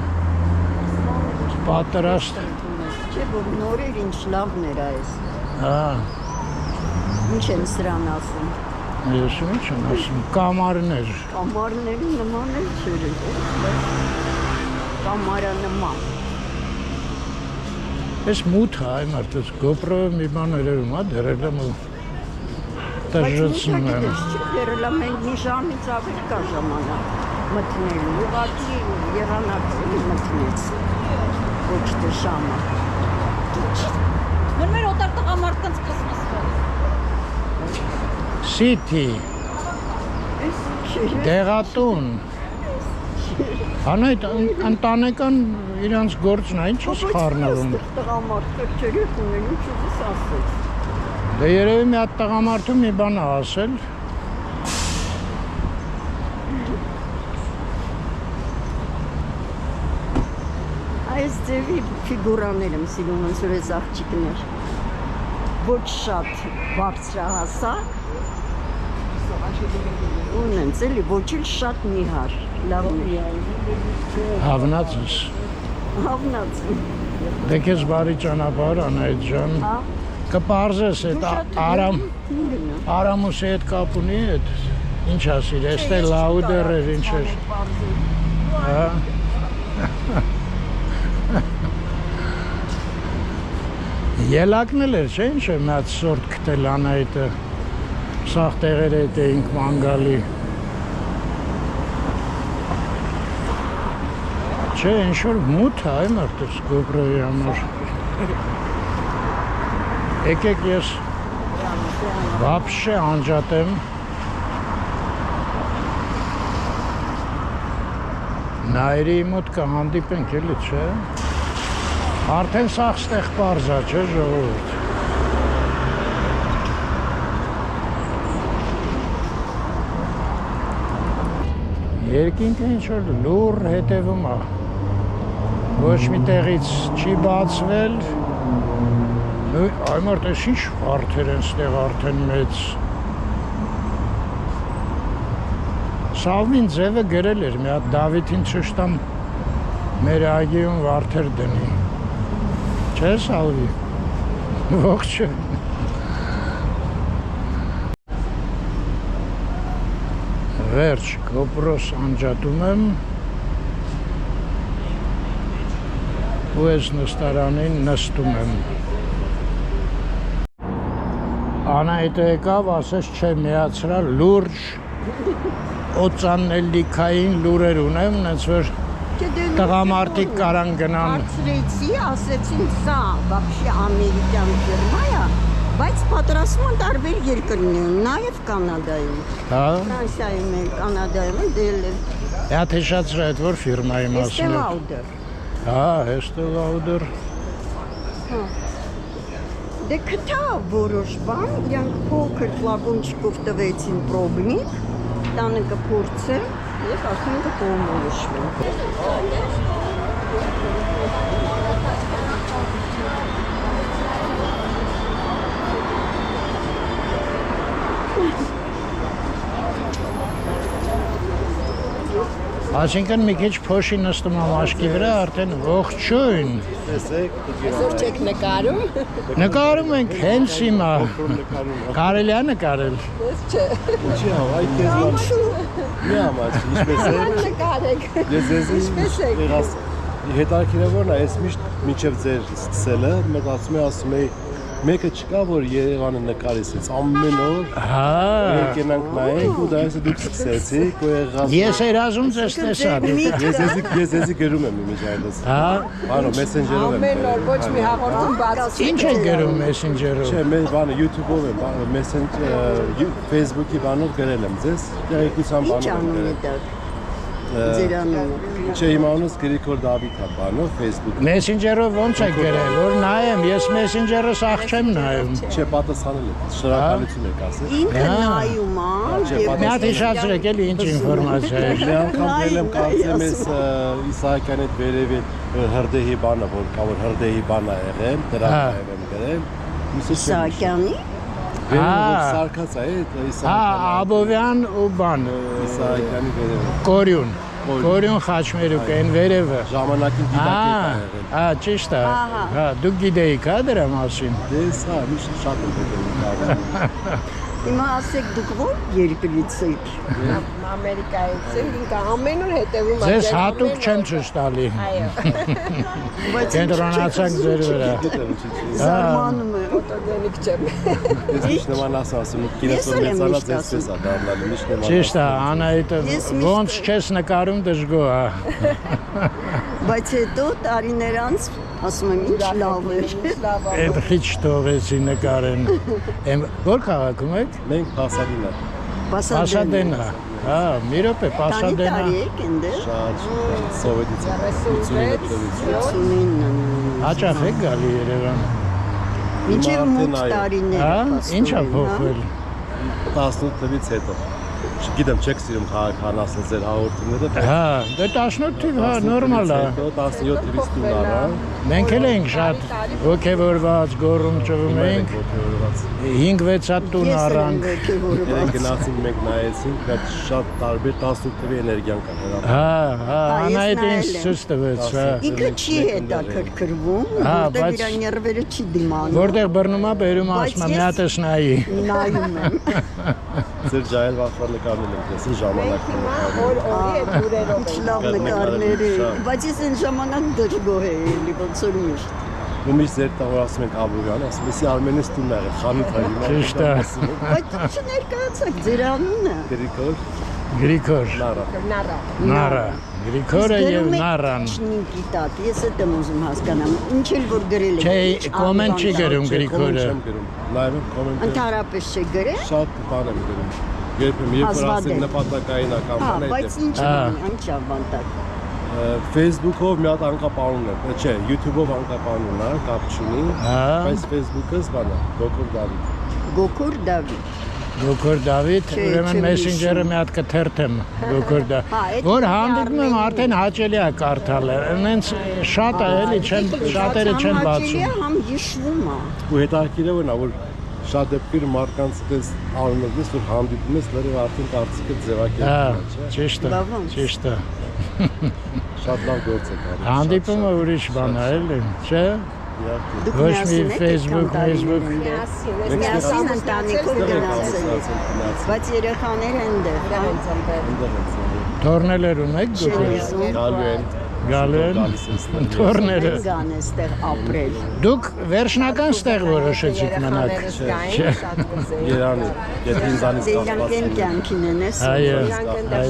պատրաստ։ Չէ, որ նորեր ինչ լավն էր այս։ Հա, Ինչ են սրան ասում։ ես ինչ եմ ասում, կամարներ։ Կամարների նման էլ չէր։ Կամարանման։ Ես մութ է, այ մարդս GoPro-ը մի բան երևում է, դրել եմ ու տժժեցնում եմ։ Երելա մենք մի ժամից ավել կա ժամանակ մտնելու, ուղղակի եղանակի մտնեց, ոչ թե ժամը։ Որ մեր օտար տղամարդկանց կսմսվող։ City, դեղատուն։ Հանայտ ընտանեկան իրանց գործն է, ինչ ես խառնվում։ Տղամարդը չէր ունել, ինչ ուզես ասեց։ Դե երևի մի հատ տղամարդու մի բան է ասել։ Այս ձևի ֆիգուրաներ եմ սիրում, ոնց որ այս աղջիկներ։ Ոչ շատ բարձրահասակ, ունենց էլի, ոչ էլ շատ նիհար, լավն է։ Հավնած ես։ Հավնած։ Դե քեզ բարի ճանապարհ Անահիտ ջան։ Հա։ Կպարզես այդ Արամուսի հետ կապ ունի այդ։ Ինչ ասիր, էստե լաուդեր էր ինչ էր։ Հա։ Ելակն էլ էր, չէ՞ ինչ է մի հատ սորտ գտել Անահիտը։ Սաղ տեղեր հետ էինք մանգալի։ Չէ, ինչ-որ մութ է, այ մարդս GoPro-ի համար։ Եկեք ես վապշե անջատեմ։ Նայրի մոտ կհանդիպենք էլի, չէ։ Արդեն սաղ ստեղ պարզա, չէ, ժողովուրդ։ Երկինքը ինչ-որ լուր հետևում է։ Ոչ մի տեղից չի բացվել։ Այ մարդ, ես ինչ վարդեր են ստեղ արդեն մեծ։ Սավմին ձևը գրել էր, մի հատ Դավիթին ճշտամ մեր այգիում վարդեր դնի։ Չէ Սալվի, ողջույն։ Վերջ, GoPro-ս անջատում եմ ու ես նստարանին նստում եմ։ Անահիտը եկավ, ասես չէ միացրա լուրջ օծանելիքային լուրեր ունեմ, նենց որ տղամարդիկ կարան գնան։ Հարցրեցի, ասեցին սա вообще ամերիկյան ֆիրմա է, բայց պատրաստում են տարբեր երկրներում, նաև Կանադայում։ Հա։ Ֆրանսիայում են, Կանադայում են, դել է։ Հա թեշացրա այդ որ ֆիրմայի Estee մասին է։ Lauder։ Հա, Estee Lauder։ Դե կտա որոշ բան, իրանք փոքր ֆլակոնչիկով տվեցին պրոբնիկ, տանը կփորձեմ և արդեն կկողմորոշվեմ։ Այսինքն մի քիչ փոշի նստում եմ աշկի վրա, արդեն ողջույն։ Այսօր չեք նկարում։ Նկարում ենք հենց հիմա։ Կարելի է նկարել։ Ես չէ։ Ինչի՞ այ քեզ մի ամաչ, ինչպես է։ Նկարեք։ Ես Ինչպես եք։ եղած հետաքրքրավորն է, ես միշտ մինչև ձեր սկսելը մտածում եմ, ասում եի Մեկը չկա, որ Երևանը նկարից էս ամեն օր Հա։ եկենանք նայենք ու դա այսը դուք սկսեցիք ու եղած Ես երազում ձեզ տեսա։ Ես էսի գրում եմ իմիջայլս Հա։ Բանո մեսենջերով եմ Ամեն օր ոչ մի հաղորդում բաց Ինչ է գրում Messenger-ով։ Չէ, մեր բանը YouTube-ով եմ, բանը Messenger Facebook-ի բանով գրել եմ ձեզ տեղեկության Ինչ բանով եմ անում գրել եք ձեր անունը։ Չէ, իմ անունս Գրիգոր Դավիթ է բանով Facebook Messenger-ով ոնց է գրել, որ նայեմ, ես Messenger-ը սաղ չեմ նայում։ Չէ, պատասխանել եք, շնորհակալություն եք ասել Ինքը նայում է Մի հատ հիշացրեք էլի ինչ ինֆորմացիա է։ Մի անգամ գրել եմ կարծեմ ես Իսահակյանի հետ վերևի հրդեհի բանը, որ կա որ հրդեհի բան է եղել, դրա նաև եմ գրել։ Իսահակյանի Վերևը սարկած է, Հա, Իսահակյանի Աբովյան ու բան, Իսահակյանի վերևը։ Կորյուն։ Կորյուն Խաչմերուկ այն վերևը։ Ժամանակին դիտակետ է եղել։ Հա, ճիշտ է։ Հա, դուք գիտեիք հա դրա մասին։ Դες հա, միշտ շատ եմ դեպքում։ Հիմա ասեք դուք ո՞ր երկրից եք։ Ամերիկայից ինքը ամեն օր հետևում է Ձեզ հատուկ չեմ ցույց տալի։ Այո Կենտրոնացանք ձեր վրա։ Զարմանում եմ։ ֆոտոգենիկ չեմ Ես միշտ նման ասում, կինոս մեծանաց էսպես է դառնալու, միշտ նման։ Ճիշտ է, Անահիտը ոնց չես նկարում դժգոհ է։ Բայց հետո տարիներ անց ասում եմ ինչ լավ էր։ Այդ քիչ թողեցի նկարեն։ Որ քաղաքում եք։ Մենք Պասադինա։ Պասադենա։ Հա, մի րոպե Քանի Պասադենա։ տարի եք այնտեղ։ Շատ սովետից 89 Հաճախ եք գալի Երևան։ Մինչև մոտ տարիներ։ Հա, ինչ է փոխվել։ 18 թվից հետո։ Չգիտեմ, չեք սիրում քաղաքան ասել ձեր հաղորդումները։ Հա, դե 18 թիվ, հա, նորմալ է։ 17 թվից տուն առա։ Մենք էլ ենք շատ ոգևորված, գոռում ճղում ենք։ 5-6 հատ տուն առանք։ Երեք գնացինք մենք նայեցինք, բայց շատ տարբեր 18 թվի էներգիան կա հրա։ Հա, Անահիտը ինձ ցույց տվեց, հա։ Ինքը չի հետաքրքրվում, Հա, որտեղ բայց- իր ներվերը չի դիմանում։ Որտեղ բռնում է, բերում է, ասում է, մի հատ ես նայի։ Նայում եմ։ Ձեր ջայել վախվար նկարներ եք դեսել ժամանակին։ օր օրի է դուրերով Ինչ լավ նկարներ է, բայց ես այն ժամանակ դժգոհ էի, ոնց որ միշտ։ Ու միշտ ձեր տաղ ասում ենք Աբովյան, ասում ես Արմենից տունն ա եղել, խանութ ա հիմա։ Ճիշտ է։ Բայց չներկայացաք ձեր անունը։ Գրիգոր Գրիգոր, Նարա։ Նարա, Գրիգորը եւ Նարան։ Չնիկիտատ, ես այդ եմ ուզում հասկանամ։ Ինչ էլ որ գրել եք։ Չէ, կոմենտ չի գրում Գրիգորը։ Չեմ գրում։ Նայում եմ կոմենտը։ Ընդհանրապես չի գրել։ Շատ բան եմ գրում։ Երբեմն երբ որ ասենք նպատակային ական Հա, բան է, բայց ինչ ինչ ավանդակ։ Facebook-ով մի հատ անկապանուն է, չէ, YouTube-ով անկապանուն է, կապ չունի, Հա, բայց Facebook-ըս բան է, Գոկուր Դավիթ։ Գոկուր Դավիթ։ Գոկուր Դավիթ, Չէ, ուրեմն չեմ Messenger-ը հիշում։ մի հատ կթերթեմ Գոկուր Դավիթ։ այդ Որ մի հանդիպում եմ առնելու։ արդեն հաճելի է կարդալը։ Այնց շատ է էլի, շատերը չեն բացում։ Համ հիշվում է։ Ու հետաքրքիրը նա որ շատ դեպքեր մարդկանց դες անունով ես որ հանդիպում ես լրիվ արդեն կարծիքը Հա, ձևակերպում է, չէ։ ճիշտ է, Բավանց։ ճիշտ է։ Շատ լավ գործ է կարել։ Հանդիպումը ուրիշ բան է, էլի, չէ։ Դուք Ոչ մի միասին եք Facebook, այդքան Facebook։ տարիներ։ Մենք Միասին ընտանիքով գնացել եք։ գնացել։ Բայց երեխաները այնտեղ։ Թորներ ունեք դուք։ Գալու են։ Գալու են։ Գալիս են ստեղ։ Թորները։ Գան այստեղ ապրել։ Դուք վերջնական ստեղ որոշեցիք մնաք։ Չէ։ Երանի, եթե ինձանից Դե կապված իրանք են կյանքին են ես։ Այո,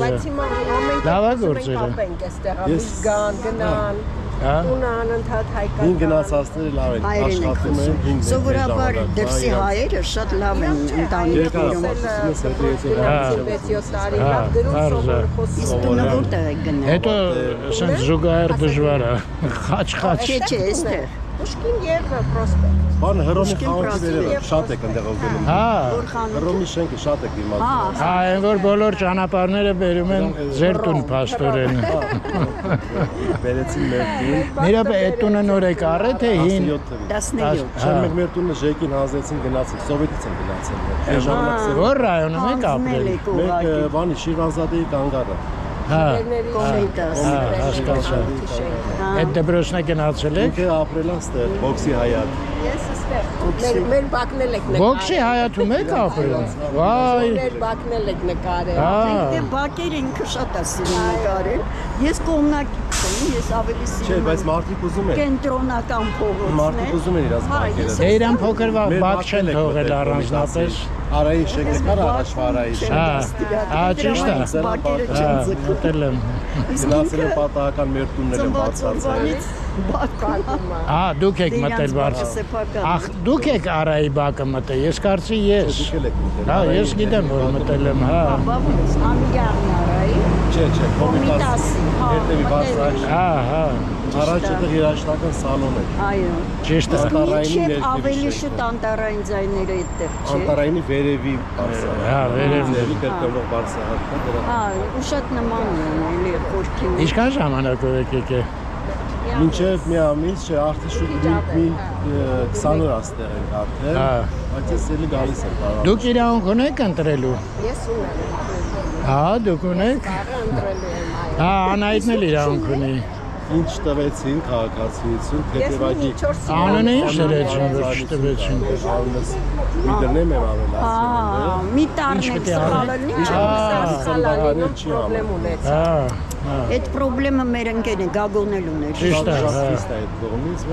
Բայց հիմա ամեն Լավ է գործերը։ կապենք այստեղ, Ես- ամիս գան, գնան, հա։ տունը անընդհատ հայկական։ 5 գնացածները լավ են, Հայերեն են աշխատում են, 5 Սովորաբար դրսի հայերը շատ լավ են ընտանիքներում։ Հա, 6-7 տարի հա, լավ գրում հարժա։ սովոր Իսկ խոսում։ տունը որտեղ եք գնել։ Հետո ասենք զուգահեռ դժվար է։ Խաչ։ Չէ, այստեղ։ Պուշկին եւ պրոսպեկտ։ Բան հռոմի Միշկին խաղի պրասպեկտ։ վերև շատ եք ընդեղով գնում։ Հա, Որ խանութ։ Հռոմի շենքը շատ եք դիմացել։ Հա, հա, այն որ բոլոր ճանապարհները բերում են ձեր տուն փաստորեն։ Բերեցին մեր տուն Միրոպե այդ տունը նոր եք առել թե հին։ 17 թվականին։ 17։ Չէ, մենք մեր տունը ժեկին հանձնեցին գնացին, սովետից են գնացել։ Այն ժամանակ Որ ռայոնում եք Հանձնել ապրել։ եք մենք ուղղակի։ բանի Շիրվանզադեի կանգառը։ Հա, Կոմենտաս։ հասկացա։ Այդ դպրոցն եք գնացել եք։ Ինքը ապրել է ստեղ, բոքսի հայատ։ Ես ստեղ մեր բակնել եք նկարել։ Բոքսի հայաթում եք ապրել։ Վայ։ Մեր բակնել եք նկարել։ Հա, Դե բակեր ինքը շատ է սիրում նկարել։ Ես կողմնակից եմ, Այսինքն ես ավելի Չէ, սիրում բայց մարդիկ ուզում են։ կենտրոնական փողոցն է։ Մարդիկ ուզում են իրաց բակերը։ Դե իրան փոքր բակ չեն թողել առանձնապես։ Արայի շեկը կար առաջվա արայի շեկը։ Ճիշտ է։ Բակերը չեն ձգում։ Մտել եմ։ Գնացել են պատահական մեր տուններ են բարձրացել։ Դուք եք մտել բարձր։ Ախ, դուք եք Արայի բակը մտել։ Ես կարծի ես։ Հա, ես գիտեմ որ մտել եմ, հա։ Բավարար, ամիջարն արայի։ Չէ, Կոմիտասի, հա, Երտևի բարձր Հա։ առաջը դեռ երաշտական սալոն է։ Այո։ Ճիշտ է։ Մինչև ավելի շուտ անտարային ձայները այդտեղ չէ։ Անտարայինի վերևի բարձր։ Հա, վերևի կրկնող բարձր դրա։ Հա, ու շատ նման է, էլի խորքի։ Ինչքան ժամանակով եք եկել։ Մինչև մի ամիս, չէ, արդեն շուտ մի 20 օր աստեղ ենք արդեն, բայց ես էլի գալիս եմ կարող։ Դուք իրավունք ունեք ընտրելու։ Ես ունեմ։ Հա, դուք ունեք։ Հա, Անահիտն էլ իրավունք ունի։ Ինչ տվեցին քաղաքացիություն, թեթևակի Անունը ինչ դրեցին, որ չտվեցին։ անունս մի դնեմ եմ ավելացնում։ Մի տարն է սխալն ինչ Սխալալին չի Պրոբլեմ ունեց։ Այդ խնդրը մեր ընկերն է Գագոնել ուներ։ Ճիշտ է։ Շատ այդ կողմից,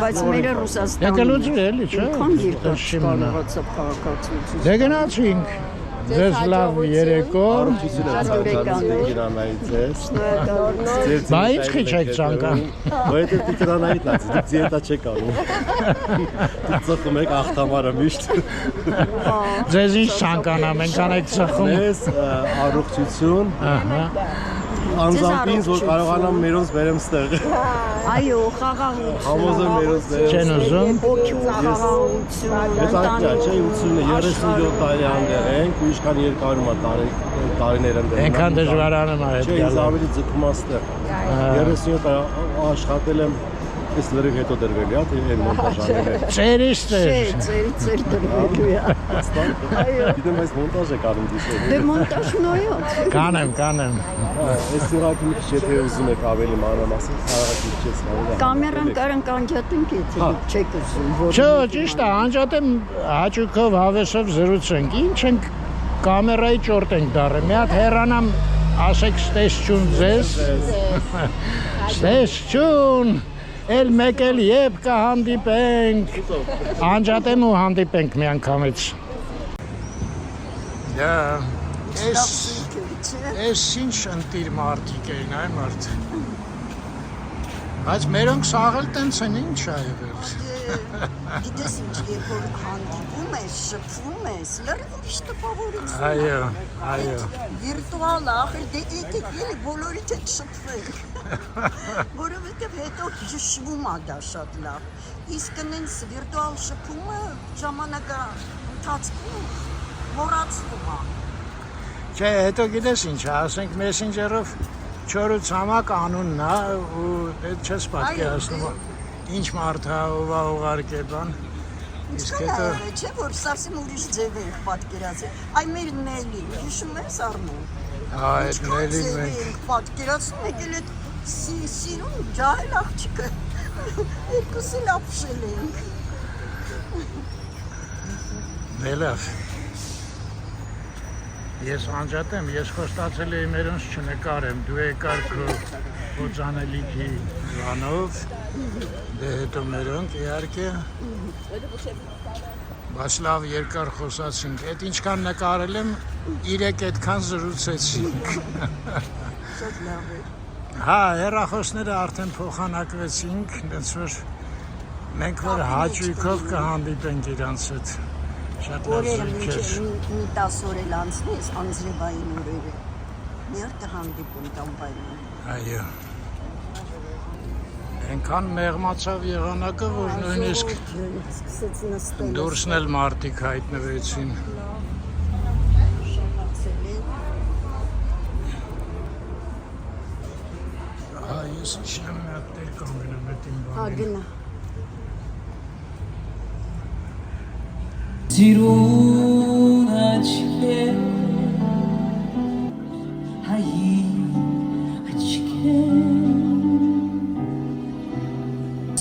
Բայց մերը Ռուսաստանում։ Եկել ուզի էլի, չէ։ Քան երկար կարողացավ քաղաքացիություն։ Դե գնացինք։ Ձեզ լավ երեկո։ Բա ինչ քիչ ցանկանում։ Բայց դու Տիրանայից լաց, դու ձիետա չեք անում։ Դու ծխում եք ախտամարը միշտ։ Ձեզ ինչ ցանկանամ, ենք անեք ծխում։ Ես առողջություն, անձամբ ինձ որ կարողանամ մերոնց բերեմ ստեղ։ Այո, խաղաղություն։ Համոզեմ մերոնց բերեմ։ Չեն ուզում։ Խաղաղություն։ Ես այդքա չէ 37 տարի անդեղ ենք ու ինչքան երկարում է տարիներ են դեռ։ Այնքան դժվարանում է այդ Չէ, ինձ գալը։ ավելի ձգում է ստեղ։ 37 տարի աշխատել եմ, ես լրիվ հետո դրվելու է, թե այն մոնտաժաները։ Ծերից Ծեր դրվելու է։ Այո։ Գիտեմ, այս մոնտաժ է կարում դիսել։ Դե մոնտաժն այո։ Կանեմ։ Այս սուրակի մի քիչ եթե ուզում եք ավելի մանրամասն, կարող եք իջես ավելի։ Կամերան կարանք անջատենք, եթե դուք չեք ուզում, որ Չէ, ճիշտ է, անջատեմ հաճույքով հավեսով զրուցենք։ Ինչ ենք կամերայի ճորտ ենք դառը։ Մի հատ հեռանամ, ասեք ստեսչուն ձեզ։ Ստեսչուն։ Էլ մեկ էլ եբ կհանդիպենք։ Անջատեմ ու հանդիպենք մի անգամից։ Դա Էս ինչ ընտիր մարդիկ էին, այ մարդ։ Բայց մերոնք սաղել տենց են, ինչ ա եղել։ գիտես ինչ, երբ որ հանդիպում ես, շփվում ես, լրիվ ուրիշ տպավորություն։ Այո։ Վիրտուալ ախր դե եկեք էլի բոլորիդ հետ շփվենք։ Որովհետև հետո հիշվում է դա շատ լավ։ Իսկ նենց վիրտուալ շփումը ժամանակը ընթացքում մոռացվում է։ Չէ, հետո գիտես ինչ, ասենք մեսենջերով չորու ցամաք անունն է ու այդ չես պատկերացնում ինչ մարդ է ով է ուղարկել բան։ Իսկ հետո Չէ որ սարսին ուրիշ ձև ենք պատկերացել։ Այ մեր Նելի, հիշում ես Արմեն։ այդ Նելին մենք պատկերացնում եկել այդ սիրուն ջահել աղջիկը։ Երկուսը լապշել ենք։ Լավ։ Ես անջատեմ, ես խոստացել էի մերոնց չնկարեմ, դու եկար քո ծանելիքի բանով, դե հետո մերոնք իհարկե, բայց լավ երկար խոսացինք, այդ ինչքան նկարել եմ, 3 այդքան զրուցեցինք։ Շատ լավ է։ Հա, հեռախոսները արդեն փոխանակվեցինք, դենց որ մենք որ հաճույքով կհանդիպենք իրանց հետ։ Շատ լավ Օրերը զույգեր։ մի 10 օր էլ անցնես, անձրևային օրերը։ Մի օր կհանդիպում տամբայնում։ Այո։ Այնքան մեղմացավ եղանակը, որ նույնիսկ սկսեց նստել։ դուրսն էլ մարդիկ հայտնվեցին։ Շահացել են։ Հա, ես իջնեմ մի հատ տեր կանգնեմ այդ իմ Հա, բանին։ գնա։ Սիրուն աչքեր հայի աչքեր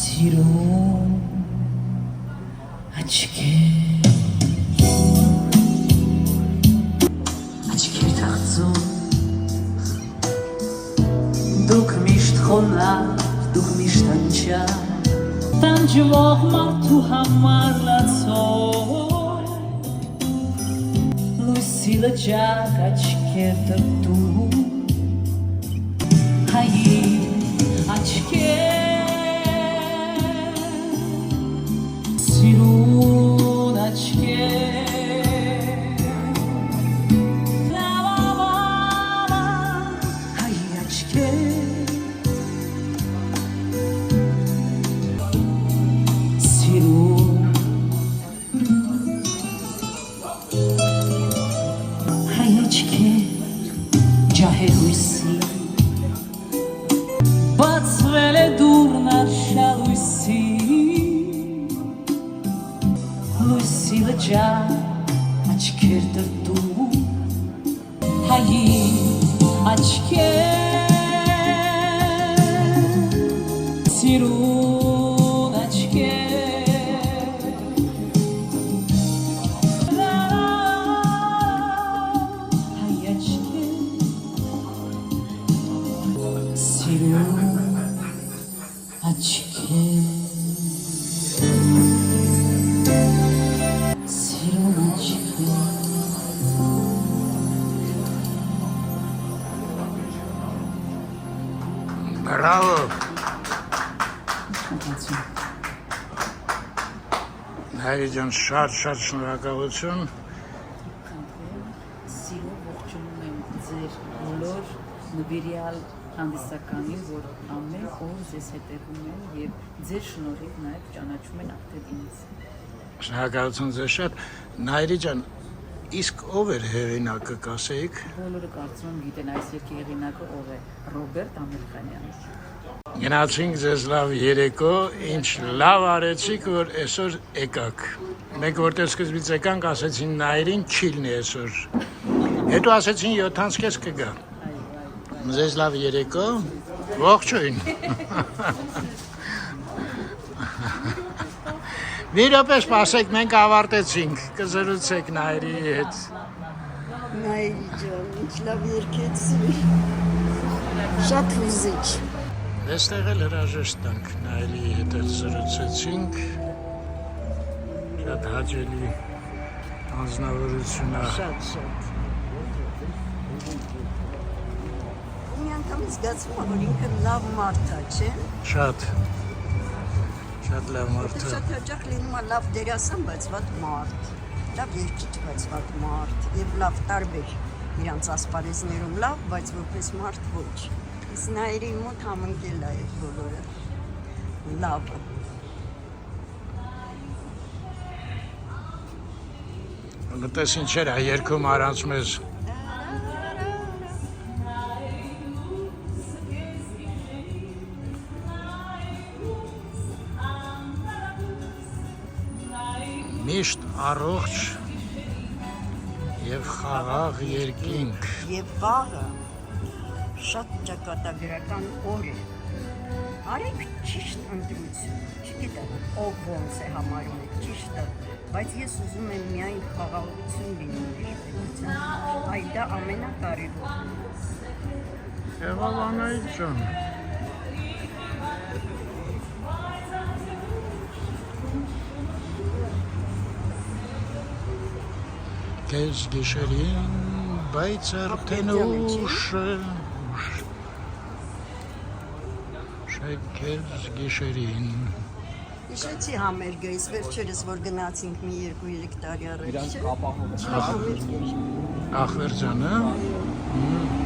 Սիրուն աչքեր Աչքեր թաղծում դուք միշտ խոնավ դու միշտ անչափ տանջվող մարդու համար լացող լույսի լճակ աչքեր դրդում հայի աչքեր սիրուն աչքեր լավավավա հայի աչքեր սիրուն հայ աչքեր ջահել հույսի բացվել է դուրն արշալույսի լույսի լճակ աչքեր դրդում հայի աչքեր սիրուն աչքեր հայ աչքեր սիրուն աչքեր սիրուն աչքեր Բրավո։ Հայրի ջան, շատ շնորհակալություն։ Սիրով ողջունում եմ ձեր բոլոր նվիրյալ հանդիսականին, որ ամեն օր ձեզ հետևում են եւ ձեր շնորհիվ նաեւ ճանաչում են արդեն ինձ։ Շնորհակալություն ձեզ շատ։ Նայրի ջան, իսկ ով էր հեղինակը, կասեիք։ Բոլորը կարծում եմ գիտեն այս երկի հեղինակը ով է՝ Ռոբերտ Ամիրխանյանը։ Գնացինք ձեզ լավ երեկո, ինչ լավ արեցիք, որ այսօր եկաք։ Մենք որտեղ սկզբից եկանք, ասեցին Նայրին չի լինի այսօր։ Հետո ասեցին 7-ից կգա։ Ձեզ լավ երեկո, ողջույն։ Մի րոպե սպասեք, մենք ավարտեցինք, կզրուցեք Նայրի հետ։ Նայրի ջան, ինչ լավ երկեցի։ Շատ հուզիչ։ Այստեղ էլ հրաժեշտ տանք, Նայրի հետ էլ զրուցեցինք։ Շատ հաճելի անձնավորություն է։ Շատ։ Մի անգամ զգացվում է, որ ինքը լավ մարդ է, չէ՞։ Շատ լավ մարդ է։ Շատ հաճախ լինում է լավ դերասան, բայց վատ մարդ, լավ երգիչ, բայց վատ մարդ, եւ լավ տարբեր իրանց ասպարեզներում լավ, բայց որպես մարդ ոչ։ Իսկ Նայրի մոտ համընկել է այդ բոլորը։ Լավը։ Մտես ինչեր է երկում առանց մեզ։ Միշտ առողջ եւ խաղաղ երկինք։ Եվ վաղը շատ ճակատագրական օր է։ Արեք ճիշտ ընտրություն, չգիտեմ ով ոնց է համարում եք ճիշտը, բայց ես ուզում եմ միայն խաղաղություն լինի մեր պետության, այդ դա ամենակարևորն է։ Եղավ Անահիտ ջան։ Քեզ գիշերին, բայց արդեն ուշ է, քեզ գիշերին։ Իշեցի համերգը, իս վերջերս, որ գնացինք մի 2-3 տարի առաջ։ Ախվեր ջան, հա։